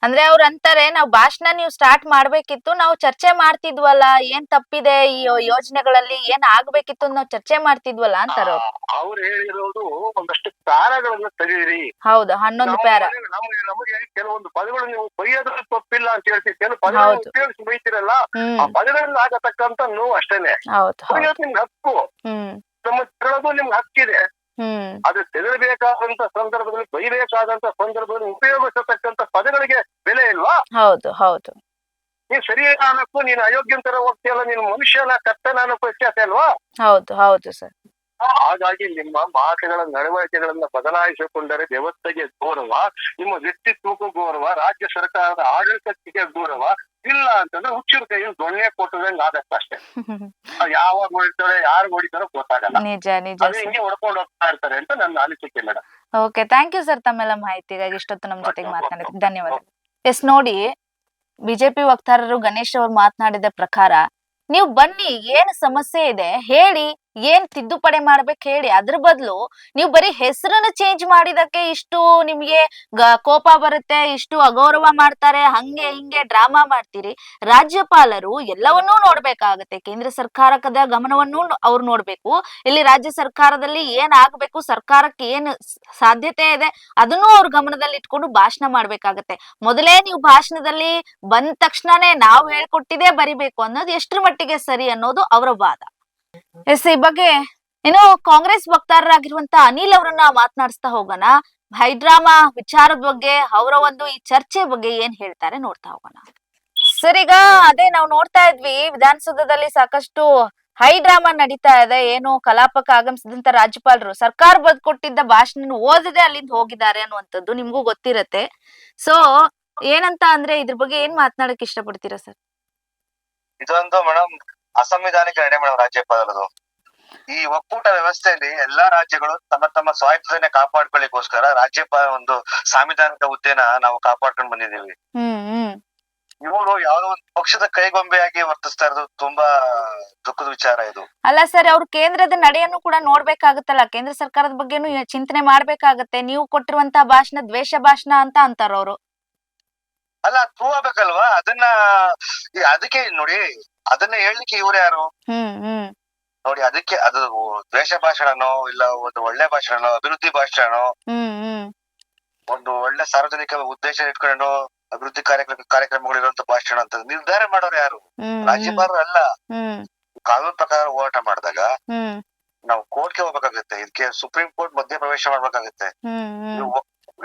ಅಂದ್ರೆ ಅವ್ರ ಅಂತಾರೆ, ನಾವ್ ಭಾಷಣ ನೀವು ಸ್ಟಾರ್ಟ್ ಮಾಡ್ಬೇಕಿತ್ತು, ನಾವು ಚರ್ಚೆ ಮಾಡ್ತಿದ್ವಲ್ಲ, ಏನ್ ತಪ್ಪಿದೆ ಈ ಯೋಜನೆಗಳಲ್ಲಿ, ಏನ್ ಆಗ್ಬೇಕಿತ್ತು ನಾವ್ ಚರ್ಚೆ ಮಾಡ್ತಿದ್ವಲ್ಲ ಅಂತಾರ ಅವ್ರು ಹೇಳಿರೋದು. ಒಂದಷ್ಟು ಪ್ಯಾರಾಗಳನ್ನ ತೆಗೀರಿ. ಹೌದು, 11 ಪ್ಯಾರ. ನಮಗೆ ಕೆಲವೊಂದು ಪದಗಳು ನೀವು ಬೈಯೋದ್ರಲ್ಲಿ ತಪ್ಪಿಲ್ಲ ಅಂತ ಹೇಳ್ತೀವಿ, ಕೆಲವು ಪದಗಳನ್ನು ಉಪಯೋಗಿಸಿ ಬೈತಿರಲ್ಲ, ಆ ಪದಗಳಿಂದ ಆಗತಕ್ಕಂತ ನೋವು ಅಷ್ಟೇನೆ. ಬೈಯೋದು ನಿಮ್ಗೆ ಹಕ್ಕು, ನಮ್ಮ ಕೇಳೋದು ನಿಮ್ಗೆ ಹಕ್ಕಿದೆ. ಅದು ತೆರಳಬೇಕಾದಂತ ಸಂದರ್ಭದಲ್ಲಿ, ಬೈಬೇಕಾದಂತ ಸಂದರ್ಭದಲ್ಲಿ ಉಪಯೋಗಿಸತಕ್ಕಂತ ಪದಗಳಿಗೆ ಬೆಲೆ ಇಲ್ವಾ? ಹೌದು ಹೌದು. ನೀನ್ ಸರಿಯಾದ ಅನ್ನಕ್ಕೂ ನೀನು ಅಯೋಗ್ಯನ ತರ ಹೋಗ್ತೀಯಲ್ಲ, ನೀನು ಮನುಷ್ಯನ ಕರ್ತನ ಅನ್ನೋ ವ್ಯತ್ಯಾಸ ಅಲ್ವಾ? ಹೌದು ಹೌದು ಸರ್. ಹಾಗಾಗಿ ನಿಮ್ಮ ಮಾತುಗಳ ನಡವಳಿಕೆಗಳನ್ನ ಬದಲಾಯಿಸಿಕೊಂಡರೆ ವ್ಯವಸ್ಥೆಗೆ ಗೌರವ, ನಿಮ್ಮ ವ್ಯಕ್ತಿತ್ವಕ್ಕೂ ಗೌರವ, ರಾಜ್ಯ ಸರ್ಕಾರದ ಆಡಳಿತಕ್ಕೆ ಗೌರವ. ಇಲ್ಲ ಅಂತಂದ್ರೆ ಹುಚ್ಚರ ಕೈಯಲ್ಲಿ ದೊಣ್ಣೆ ಕೊಟ್ಟದಂಗೆ ಆದಷ್ಟೇ. ಯಾವಾಗ ಹೊಡಿತಾರೆ, ಯಾರು ಹೊಡಿತಾರೋ ಗೊತ್ತಾಗಲ್ಲ. ನಿಜ ನಿಜ. ಹಿಂಗೆ ಹೊಡ್ಕೊಂಡು ಹೋಗ್ತಾ ಇರ್ತಾರೆ ಅಂತ ನನ್ನ ಅನಿಸಿಕೆ madam. Okay, thank you sir ತಮ್ಮೆಲ್ಲ ಮಾಹಿತಿಗಾಗಿ. ಇಷ್ಟೊತ್ತು ನಮ್ ಜೊತೆಗೆ ಮಾತನಾಡಿದ್ವಿ, ಧನ್ಯವಾದ. ಎಸ್, ನೋಡಿ, ಬಿಜೆಪಿ ವಕ್ತಾರರು ಗಣೇಶ್ ಅವರು ಮಾತನಾಡಿದ ಪ್ರಕಾರ ನೀವು ಬನ್ನಿ, ಏನ್ ಸಮಸ್ಯೆ ಇದೆ ಹೇಳಿ, ಏನ್ ತಿದ್ದುಪಡಿ ಮಾಡ್ಬೇಕು ಹೇಳಿ. ಅದ್ರ ಬದಲು ನೀವು ಬರೀ ಹೆಸರನ್ನ ಚೇಂಜ್ ಮಾಡಿದಕ್ಕೆ ಇಷ್ಟು ನಿಮ್ಗೆ ಕೋಪ ಬರುತ್ತೆ, ಇಷ್ಟು ಅಗೌರವ ಮಾಡ್ತಾರೆ, ಹಂಗೆ ಹಿಂಗೆ ಡ್ರಾಮಾ ಮಾಡ್ತೀರಿ. ರಾಜ್ಯಪಾಲರು ಎಲ್ಲವನ್ನೂ ನೋಡ್ಬೇಕಾಗತ್ತೆ, ಕೇಂದ್ರ ಸರ್ಕಾರದ ಗಮನವನ್ನು ಅವ್ರು ನೋಡ್ಬೇಕು. ಇಲ್ಲಿ ರಾಜ್ಯ ಸರ್ಕಾರದಲ್ಲಿ ಏನ್ ಆಗ್ಬೇಕು, ಸರ್ಕಾರಕ್ಕೆ ಏನ್ ಸಾಧ್ಯತೆ ಇದೆ ಅದನ್ನು ಅವ್ರ ಗಮನದಲ್ಲಿ ಇಟ್ಕೊಂಡು ಭಾಷಣ ಮಾಡ್ಬೇಕಾಗತ್ತೆ. ಮೊದಲೇ ನೀವು ಭಾಷಣದಲ್ಲಿ ಬಂದ ತಕ್ಷಣನೇ ನಾವು ಹೇಳ್ಕೊಟ್ಟಿದೆ ಬರಿಬೇಕು ಅನ್ನೋದು ಎಷ್ಟ್ರ ಮಟ್ಟಿಗೆ ಸರಿ ಅನ್ನೋದು ಅವರ ವಾದ. ಎಸ್, ಈ ಬಗ್ಗೆ ಇನ್ನು ಕಾಂಗ್ರೆಸ್ ವಕ್ತಾರರಾಗಿರುವಂತ ಅನಿಲ್ ಅವರನ್ನ ಮಾತನಾಡಿಸ್ತಾ ಹೋಗೋಣ. ಹೈಡ್ರಾಮಾ ವಿಚಾರದ ಬಗ್ಗೆ, ಅವರ ಒಂದು ಈ ಚರ್ಚೆ ಬಗ್ಗೆ ಏನ್ ಹೇಳ್ತಾರೆ ನೋಡ್ತಾ ಹೋಗೋಣ. ಸರ್, ಈಗ ಅದೇ ನಾವು ನೋಡ್ತಾ ಇದ್ವಿ, ವಿಧಾನಸೌಧದಲ್ಲಿ ಸಾಕಷ್ಟು ಹೈಡ್ರಾಮಾ ನಡೀತಾ ಇದೆ. ಏನು ಕಲಾಪಕ್ಕೆ ಆಗಮಿಸಿದಂತ ರಾಜ್ಯಪಾಲರು ಸರ್ಕಾರ ಬರೆದುಕೊಟ್ಟಿದ್ದ ಭಾಷಣ ಓದದೆ ಅಲ್ಲಿಂದ ಹೋಗಿದ್ದಾರೆ ಅನ್ನುವಂಥದ್ದು ನಿಮ್ಗೂ ಗೊತ್ತಿರತ್ತೆ. ಸೊ ಏನಂತ ಅಂದ್ರೆ ಇದ್ರ ಬಗ್ಗೆ ಏನ್ ಮಾತನಾಡಕ್ ಇಷ್ಟಪಡ್ತೀರಾ ಸರ್? ಇದೊಂದು ಮೇಡಮ್ ಅಸಂವಿಧಾನಿಕ ನಡೆ ಮೇಡಮ್ ರಾಜ್ಯಪಾಲರದು. ಈ ಒಕ್ಕೂಟ ವ್ಯವಸ್ಥೆಯಲ್ಲಿ ಎಲ್ಲಾ ರಾಜ್ಯಗಳು ತಮ್ಮ ತಮ್ಮ ಸ್ವಾಯತ್ತತೆಯನ್ನ ಕಾಪಾಡ್ಕೊಳ್ಳಿಕ್ಕೋಸ್ಕರ ರಾಜ್ಯಪಾಲ ಒಂದು ಸಾಂವಿಧಾನಿಕ ಹುದ್ದೆನ ನಾವು ಕಾಪಾಡ್ಕೊಂಡ್ ಬಂದಿದ್ದೀವಿ. ಇವರು ಯಾವ್ದೋ ಒಂದು ಪಕ್ಷದ ಕೈಗೊಂಬೆಯಾಗಿ ವರ್ತಿಸ್ತಾ ಇರೋದು ತುಂಬಾ ದುಃಖದ ವಿಚಾರ ಇದು. ಅಲ್ಲ ಸರ್, ಅವ್ರು ಕೇಂದ್ರದ ನಡೆಯನ್ನು ಕೂಡ ನೋಡ್ಬೇಕಾಗತ್ತಲ್ಲ, ಕೇಂದ್ರ ಸರ್ಕಾರದ ಬಗ್ಗೆನು ಚಿಂತನೆ ಮಾಡ್ಬೇಕಾಗತ್ತೆ. ನೀವು ಕೊಟ್ಟಿರುವಂತಹ ಭಾಷಣ ದ್ವೇಷ ಭಾಷಣ ಅಂತ ಅಂತಾರ ಅವರು. ಅಲ್ಲ, ಪ್ರೂವ್ ಆಗ್ಬೇಕಲ್ವಾ ಅದನ್ನ. ಅದಕ್ಕೆ ನೋಡಿ, ಅದನ್ನ ಹೇಳ್ಲಿಕ್ಕೆ ಇವ್ರು ಯಾರು? ನೋಡಿ ಅದಕ್ಕೆ ಅದು ದ್ವೇಷ ಭಾಷಣನೋ ಇಲ್ಲ ಒಂದು ಒಳ್ಳೆ ಭಾಷಣನೋ ಅಭಿವೃದ್ಧಿ ಭಾಷಣನೋ ಹ್ಮ್ ಒಂದು ಒಳ್ಳೆ ಸಾರ್ವಜನಿಕ ಉದ್ದೇಶ ಇಟ್ಕೊಂಡು ಅಭಿವೃದ್ಧಿ ಕಾರ್ಯಕ್ರಮಗಳಿರುವಂತ ಭಾಷಣ ಅಂತ ನಿರ್ಧಾರ ಮಾಡೋರು ಯಾರು? ಹ್ಮ್ ರಾಜ್ಯಪಾಲರು ಅಲ್ಲ. ಹ್ಮ್ ಕಾನೂನು ಪ್ರಕಾರ ಹೋರಾಟ ಮಾಡಿದಾಗ ಹ್ಮ್ ನಾವು ಕೋರ್ಟ್ಗೆ ಹೋಗ್ಬೇಕಾಗುತ್ತೆ. ಇದಕ್ಕೆ ಸುಪ್ರೀಂ ಕೋರ್ಟ್ ಮಧ್ಯ ಪ್ರವೇಶ ಮಾಡ್ಬೇಕಾಗುತ್ತೆ. ಹ್ಮ್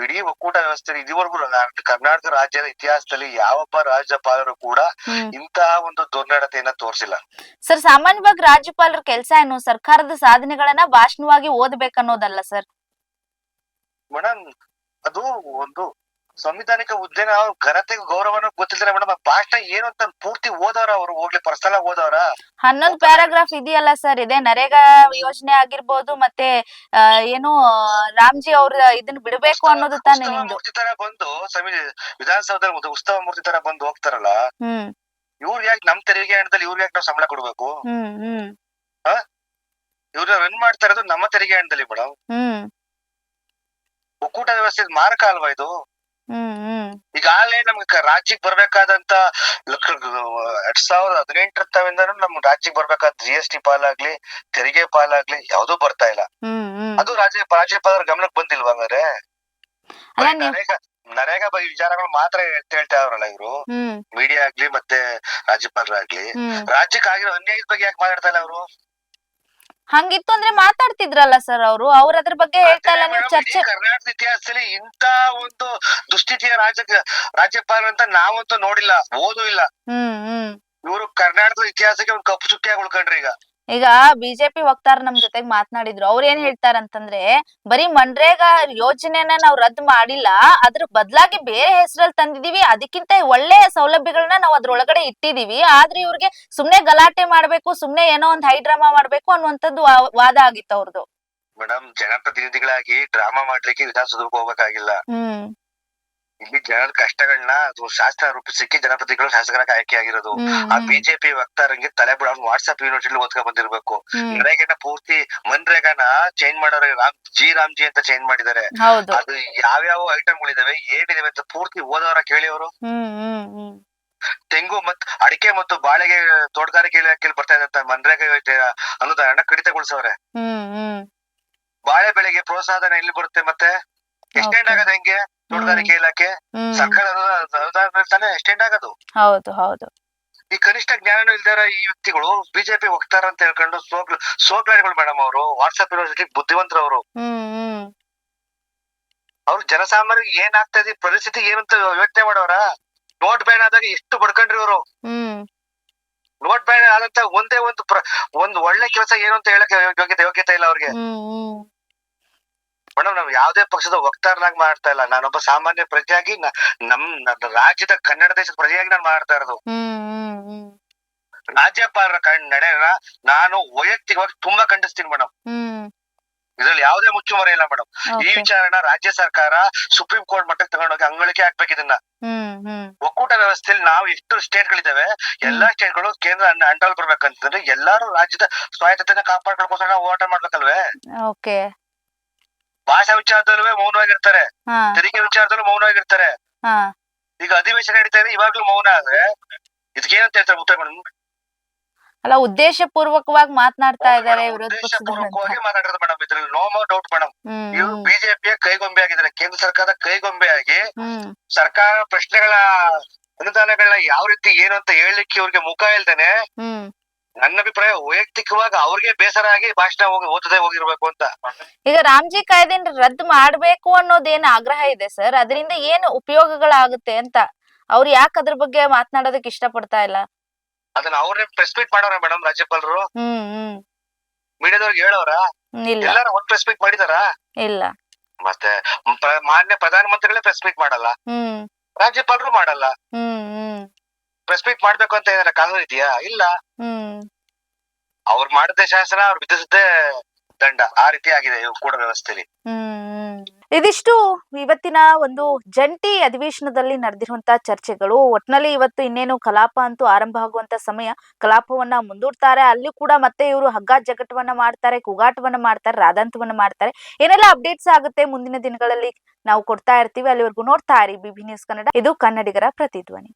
ಇಡೀ ಒಕ್ಕೂಟ ವ್ಯವಸ್ಥೆ ಇದುವರೆಗೂ ಕರ್ನಾಟಕ ರಾಜ್ಯದ ಇತಿಹಾಸದಲ್ಲಿ ಯಾವೊಬ್ಬ ರಾಜ್ಯಪಾಲರು ಕೂಡ ಹ್ಮ್ ಇಂತಹ ಒಂದು ದುರ್ನಡತೆಯನ್ನ ತೋರಿಸಿಲ್ಲ. ಸರ್, ಸಾಮಾನ್ಯವಾಗಿ ರಾಜ್ಯಪಾಲರ ಕೆಲಸ ಏನು? ಸರ್ಕಾರದ ಸಾಧನೆಗಳನ್ನ ಭಾಷಣವಾಗಿ ಓದ್ಬೇಕನ್ನೋದಲ್ಲ ಸರ್. ಮೇಡಮ್, ಅದು ಒಂದು ಸಂವಿಧಾನಿಕ ಹುದ್ದೆನ ಘನತೆಗೆ ಗೌರವನ ಗೊತ್ತಿದ್ರೆ ಮೇಡಮ್, ಭಾಷಣ ಏನು ಅಂತ ಪೂರ್ತಿ ಓದವ್ರ ಅವ್ರು ಹೋಗ್ಲಿ ಪರ್ಸನಲ್ ಆಗಿ ಓದವ್ರ? 11 ಪ್ಯಾರಾಗ್ರಾಫ್ ಇದೆಯಲ್ಲ ಸರ್, ಇದೆ ನರೇಗಾ ಯೋಜನೆ ಆಗಿರ್ಬೋದು, ಮತ್ತೆ ಏನು ರಾಮ್ಜಿ ಅವ್ರ ಇದನ್ನ ಬಿಡಬೇಕು ಅನ್ನೋದು ತಾನೇ ಉತ್ಸವ ನಿಮ್ದು. ಮೂರ್ತಿ ತರ ಬಂದು ವಿಧಾನಸೌಧದಲ್ಲಿ ಉತ್ಸವ ಮೂರ್ತಿ ತರ ಬಂದು ಹೋಗ್ತಾರಲ್ಲ, ಹ್ಮ್ ಇವ್ರಿಗೆ ಯಾಕೆ ನಮ್ ತೆರಿಗೆ ಹಣದಲ್ಲಿ ಇವ್ರಿಗೆ ಯಾಕೆ ನಾವು ಸಂಬಳ ಕೊಡ್ಬೇಕು? ಹ್ಮ್ ಹ್ಮ್ ಇವ್ರನ್ನ ರನ್ ಮಾಡ್ತಾ ಇರೋದು ನಮ್ಮ ತೆರಿಗೆ ಹಣದಲ್ಲಿ ಮೇಡಮ್. ಹ್ಮ್ ಒಕ್ಕೂಟ ವ್ಯವಸ್ಥೆ ಮಾರಕ ಅಲ್ವಾ ಇದು? ಹ್ಮ್ ಈಗಾಗಲೇ ನಮ್ಗೆ ರಾಜ್ಯಕ್ಕೆ ಬರ್ಬೇಕಾದಂತ 2018 ನಮ್ ರಾಜ್ಯಕ್ಕೆ ಬರ್ಬೇಕಾದ GST ಪಾಲಾಗ್ಲಿ ತೆರಿಗೆ ಪಾಲಾಗ್ಲಿ ಯಾವ್ದು ಬರ್ತಾ ಇಲ್ಲ. ಹ್ಮ್ ಅದು ರಾಜ್ಯಪಾಲರ ಗಮನಕ್ಕೆ ಬಂದಿಲ್ವಾ? ಹಂಗಾರೆ ಅಲ್ಲ ನೀವು ನರೇಗಾ ಬಗ್ಗೆ ವಿಚಾರಗಳು ಮಾತ್ರ ಹೇಳ್ತಾ ಇವ್ರಲ್ಲ ಇವ್ರು, ಹ್ಮ್ ಮೀಡಿಯಾ ಆಗ್ಲಿ ಮತ್ತೆ ರಾಜ್ಯಪಾಲರಾಗ್ಲಿ. ಹ್ಮ್ ರಾಜ್ಯಕ್ಕೆ ಆಗಿರೋ ಅನ್ಯಾಯದ ಬಗ್ಗೆ ಯಾಕೆ ಮಾತಾಡ್ತಾ ಇಲ್ಲ ಅವರು? ಹಂಗಿತ್ತು ಅಂದ್ರೆ ಮಾತಾಡ್ತಿದ್ರಲ್ಲ ಸರ್ ಅವರು. ಅವ್ರ ಅದ್ರ ಬಗ್ಗೆ ಹೇಳ್ತಾ ಇಲ್ಲ, ನೀವು ಚರ್ಚೆ. ಕರ್ನಾಟಕದ ಇತಿಹಾಸದಲ್ಲಿ ಇಂತ ಒಂದು ದುಸ್ಥಿತಿಯ ರಾಜ್ಯಪಾಲ ಅಂತ ನಾವಂತೂ ನೋಡಿಲ್ಲ, ಓದೂ ಇಲ್ಲ. ಹ್ಮ್ ಇವರು ಕರ್ನಾಟಕದ ಇತಿಹಾಸಕ್ಕೆ ಒಂದು ಕಪ್ಪು ಚುಕ್ಕಿಯಾಗಿ ಉಳ್ಕೊಂಡ್ರಿ. ಈಗ ಬಿಜೆಪಿ ವಕ್ತಾರ ನಮ್ ಜೊತೆಗ್ ಮಾತನಾಡಿದ್ರು. ಅವ್ರ ಏನ್ ಹೇಳ್ತಾರಂತಂದ್ರೆ, ಬರೀ ಮನ್ರೇಗಾ ಯೋಜನೆನ ನಾವ್ ರದ್ದು ಮಾಡಿಲ್ಲ, ಅದ್ರ ಬದಲಾಗಿ ಬೇರೆ ಹೆಸರಲ್ಲಿ ತಂದಿದೀವಿ, ಅದಕ್ಕಿಂತ ಒಳ್ಳೆ ಸೌಲಭ್ಯಗಳನ್ನ ನಾವ್ ಅದ್ರೊಳಗಡೆ ಇಟ್ಟಿದೀವಿ. ಆದ್ರೆ ಇವ್ರಿಗೆ ಸುಮ್ನೆ ಗಲಾಟೆ ಮಾಡ್ಬೇಕು, ಸುಮ್ನೆ ಏನೋ ಒಂದ್ ಹೈ ಡ್ರಾಮಾ ಮಾಡ್ಬೇಕು ಅನ್ನುವಂಥದ್ದು ವಾದ ಆಗಿತ್ತು ಅವ್ರದ್ದು. ಮೇಡಮ್, ಜನಪ್ರತಿನಿಧಿಗಳಾಗಿ ಡ್ರಾಮಾ ಮಾಡ್ಲಿಕ್ಕೆ ವಿಧಾನಸೌಧಕ್ಕೆ ಹೋಗ್ಬೇಕಾಗಿಲ್ಲ. ಇಲ್ಲಿ ಜನರ ಕಷ್ಟಗಳನ್ನ ಶಾಸ್ತ್ರ ರೂಪಿಸಕ್ಕೆ ಜನಪ್ರತಿನಿಧಿಗಳು ಶಾಸಕರಾಗಿ ಆಯ್ಕೆ ಆಗಿರೋದು. ಆ ಬಿಜೆಪಿ ವಕ್ತಾರಂಗೆ ತಲೆ ಬಿಡ ವಾಟ್ಸ್ಆಪ್ ಯೂನಿವರ್ಸಿಟಿ ಓದ್ಕೊಂಡ್ ಬಂದಿರ್ಬೇಕು. ನರೇಗಾನ ಪೂರ್ತಿ ಮನ್ರೇಗಾನ ಚೇಂಜ್ ಮಾಡೋರು ರಾಮ್ಜಿ ಅಂತ ಚೇಂಜ್ ಮಾಡಿದ್ದಾರೆ. ಅದು ಯಾವ್ಯಾವ ಐಟಮ್ಗಳಿದಾವೆ ಏನಿದಾವೆ ಅಂತ ಪೂರ್ತಿ ಓದೋರ ಕೇಳಿ ಅವರು. ತೆಂಗು ಮತ್ತು ಅಡಿಕೆ ಮತ್ತು ಬಾಳೆಗೆ ತೋಟಗಾರಿಕೆ ಇಲಾಖೆಯಲ್ಲಿ ಬರ್ತಾ ಇದ್ದಂತ ಮನ್ರೇಗಾ ಅನುದಾನ ಕಡಿತಗೊಳಿಸವ್ರೆ. ಬಾಳೆ ಬೆಳೆಗೆ ಪ್ರೋತ್ಸಾಹನ ಎಲ್ಲಿ ಬರುತ್ತೆ? ಮತ್ತೆ ಎಕ್ಸ್ಟೆಂಡ್ ಆಗದ ಹೆಂಗೆ? ತೋಟಗಾರಿಕೆ ಇಲಾಖೆ ಸರ್ಕಾರದ ತಾನೇ ಎಕ್ಸ್ಟೆಂಡ್ ಆಗೋದು. ಹೌದು. ಈ ಕನಿಷ್ಠ ಜ್ಞಾನ ಇಲ್ದಾರ ಈ ವ್ಯಕ್ತಿಗಳು ಬಿಜೆಪಿ ಹೋಗ್ತಾರ ಅಂತ ಹೇಳ್ಕೊಂಡು ಸೋಗ್ಲಾಡಿಗಳು ಮೇಡಮ್. ಅವರು ವಾಟ್ಸ್ಆಪ್ ಯೂನಿವರ್ಸಿಟಿ ಬುದ್ಧಿವಂತರವರು. ಅವ್ರು ಜನಸಾಮಾನ್ಯರಿಗೆ ಏನಾಗ್ತಾ ಇದೆ ಪರಿಸ್ಥಿತಿ ಏನಂತ ಯೋಚನೆ ಮಾಡೋರ. ನೋಟ್ ಬ್ಯಾನ್ ಆದಾಗ ಎಷ್ಟು ಬಡ್ಕೊಂಡ್ರಿ ಅವರು. ನೋಟ್ ಬ್ಯಾನ್ ಆದಂತ ಒಂದೇ ಒಂದು ಒಳ್ಳೆ ಕೆಲಸ ಏನು ಅಂತ ಹೇಳಕ್ ಯೋಗ್ಯತೆ ಇಲ್ಲ ಅವ್ರಿಗೆ. ಮೇಡಮ್, ನಾವ್ ಯಾವ್ದೇ ಪಕ್ಷದ ವಕ್ತಾರನಾಗಿ ಮಾಡ್ತಾ ಇಲ್ಲ. ನಾನೊಬ್ಬ ಸಾಮಾನ್ಯ ಪ್ರಜೆಯಾಗಿ ನಮ್ಮ ರಾಜ್ಯದ ಕನ್ನಡ ದೇಶದ ಪ್ರಜೆಯಾಗಿ ನಾನು ಮಾಡ್ತಾ ಇರೋದು. ರಾಜ್ಯಪಾಲರ ನಡೆನ ನಾನು ವೈಯಕ್ತಿಕವಾಗಿ ತುಂಬಾ ಖಂಡಿಸ್ತೀನಿ ಮೇಡಮ್. ಇದ್ರಲ್ಲಿ ಯಾವುದೇ ಮುಚ್ಚುಮರೆ ಇಲ್ಲ ಮೇಡಮ್. ಈ ವಿಚಾರನ ರಾಜ್ಯ ಸರ್ಕಾರ ಸುಪ್ರೀಂ ಕೋರ್ಟ್ ಮಟ್ಟಕ್ಕೆ ತಗೊಂಡೋಗಿ ಅಂಗಳಿಕೆ ಹಾಕ್ಬೇಕು. ಇದನ್ನ ಒಕ್ಕೂಟ ವ್ಯವಸ್ಥೆಯಲ್ಲಿ ನಾವು ಎಷ್ಟು ಸ್ಟೇಟ್ ಗಳಿದಾವೆ, ಎಲ್ಲಾ ಸ್ಟೇಟ್ ಗಳು ಕೇಂದ್ರ ಅಂಡಲ್ ಬರ್ಬೇಕಂತಂದ್ರೆ ಎಲ್ಲಾರು ರಾಜ್ಯದ ಸ್ವಾಯತ್ತತೆನ ಕಾಪಾಡ್ಕೊಳ್ಕೋಸ್ಕರ ನಾವು ಹೋರಾಟ ಮಾಡ್ಬೇಕಲ್ವೇ? ಭಾಷಾ ವಿಚಾರದಲ್ಲೂ ಮೌನವಾಗಿರ್ತಾರೆ, ತೆರಿಗೆ ವಿಚಾರದಲ್ಲೂ ಮೌನವಾಗಿರ್ತಾರೆ. ಈಗ ಅಧಿವೇಶನ ನಡೀತಾ ಇದೆ, ಇವಾಗ್ಲೂ ಮೌನ ಆದ್ರೆ ಇದಕ್ಕೇನಂತ ಹೇಳ್ತಾರೆ ಉತ್ತರ ಮೇಡಮ್? ಅಲ್ಲ, ಉದ್ದೇಶ ಪೂರ್ವಕವಾಗಿ ಮಾತನಾಡ್ತಾ ಇದಾರೆ, ಪೂರ್ವಕವಾಗಿ ಮಾತಾಡಿರೋದು ಮೇಡಮ್. ಇದ್ರಲ್ಲಿ ನೋ ಮೋರ್ ಡೌಟ್ ಮೇಡಮ್. ಇವರು ಬಿಜೆಪಿಯ ಕೈಗೊಂಬೆ ಆಗಿದ್ದಾರೆ, ಕೇಂದ್ರ ಸರ್ಕಾರದ ಕೈಗೊಂಬೆ ಆಗಿ ಸರ್ಕಾರ ಪ್ರಶ್ನೆಗಳ ಅನುದಾನಗಳನ್ನ ಯಾವ ರೀತಿ ಏನು ಅಂತ ಹೇಳಲಿಕ್ಕೆ ಇವ್ರಿಗೆ ಮುಖ ಇಲ್ದೇನೆ, ನನ್ನ ಅಭಿಪ್ರಾಯ ವೈಯಕ್ತಿಕವಾಗಿ ಅವ್ರಿಗೆ ಬೇಸರ ಆಗಿ ಭಾಷಣ ಓದದೆ ಹೋಗಿರ್ಬೇಕು ಅಂತ. ಈಗ ರಾಮ್ಜಿ ಕಾಯ್ದೆನ ರದ್ದು ಮಾಡ್ಬೇಕು ಅನ್ನೋದೇನ್ ಆಗ್ರಹ ಇದೆ ಸರ್, ಅದರಿಂದ ಏನು ಉಪಯೋಗಗಳಾಗುತ್ತೆ ಅಂತ ಅವ್ರು ಯಾಕೆ ಅದ್ರ ಬಗ್ಗೆ ಮಾತನಾಡೋದಕ್ಕೆ ಇಷ್ಟ ಪಡ್ತಾ ಇಲ್ಲ? ಅದನ್ನ ಅವ್ರೇ ಪ್ರೆಸ್ ಮೀಟ್ ಮಾಡೋರ ಮೇಡಮ್ ರಾಜ್ಯಪಾಲರು? ಮೀಡಿಯಾದವ್ರಿಗೆ ಹೇಳೋರ? ಎಲ್ಲಾರು ಒಂದ್ ಪ್ರೆಸ್ ಮೀಟ್ ಮಾಡಿದಾರ? ಇಲ್ಲ. ಮತ್ತೆ ಮಾನ್ಯ ಪ್ರಧಾನ ಮಂತ್ರಿಗಳೇ ಪ್ರೆಸ್ ಮೀಟ್ ಮಾಡಲ್ಲ, ರಾಜ್ಯಪಾಲರು ಮಾಡಲ್ಲ. ಪ್ರೆಸ್ ಮೀಟ್ ಮಾಡ್ಬೇಕು ಅಂತ ಏನಾರ ಕಾನೂನು ಇದೆಯಾ? ಇಲ್ಲ. ಅವ್ರು ಮಾಡದೆ ಶಾಸನ, ಅವ್ರು ವಿಧಿಸದೆ ದಂಡ, ಆ ರೀತಿ ಆಗಿದೆ ಕೂಡ ವ್ಯವಸ್ಥೆಯಲ್ಲಿ. ಇದಿಷ್ಟು ಇವತ್ತಿನ ಒಂದು ಜಂಟಿ ಅಧಿವೇಶನದಲ್ಲಿ ನಡೆದಿರುವಂತಹ ಚರ್ಚೆಗಳು. ಒಟ್ನಲ್ಲಿ ಇವತ್ತು ಇನ್ನೇನು ಕಲಾಪ ಅಂತೂ ಆರಂಭ ಆಗುವಂತ ಸಮಯ. ಕಲಾಪವನ್ನ ಮುಂದೂಡ್ತಾರೆ, ಅಲ್ಲಿ ಕೂಡ ಮತ್ತೆ ಇವರು ಹಗ್ಗ ಜಗಟವನ್ನ ಮಾಡ್ತಾರೆ, ಕೂಗಾಟವನ್ನ ಮಾಡ್ತಾರೆ, ರಾದಂತವನ್ನ ಮಾಡ್ತಾರೆ. ಏನೆಲ್ಲ ಅಪ್ಡೇಟ್ಸ್ ಆಗುತ್ತೆ ಮುಂದಿನ ದಿನಗಳಲ್ಲಿ ನಾವು ಕೊಡ್ತಾ ಇರ್ತೀವಿ. ಅಲ್ಲಿವರೆಗೂ ನೋಡ್ತಾ ಇರಿ BB ನ್ಯೂಸ್ ಕನ್ನಡ. ಇದು ಕನ್ನಡಿಗರ ಪ್ರತಿಧ್ವನಿ.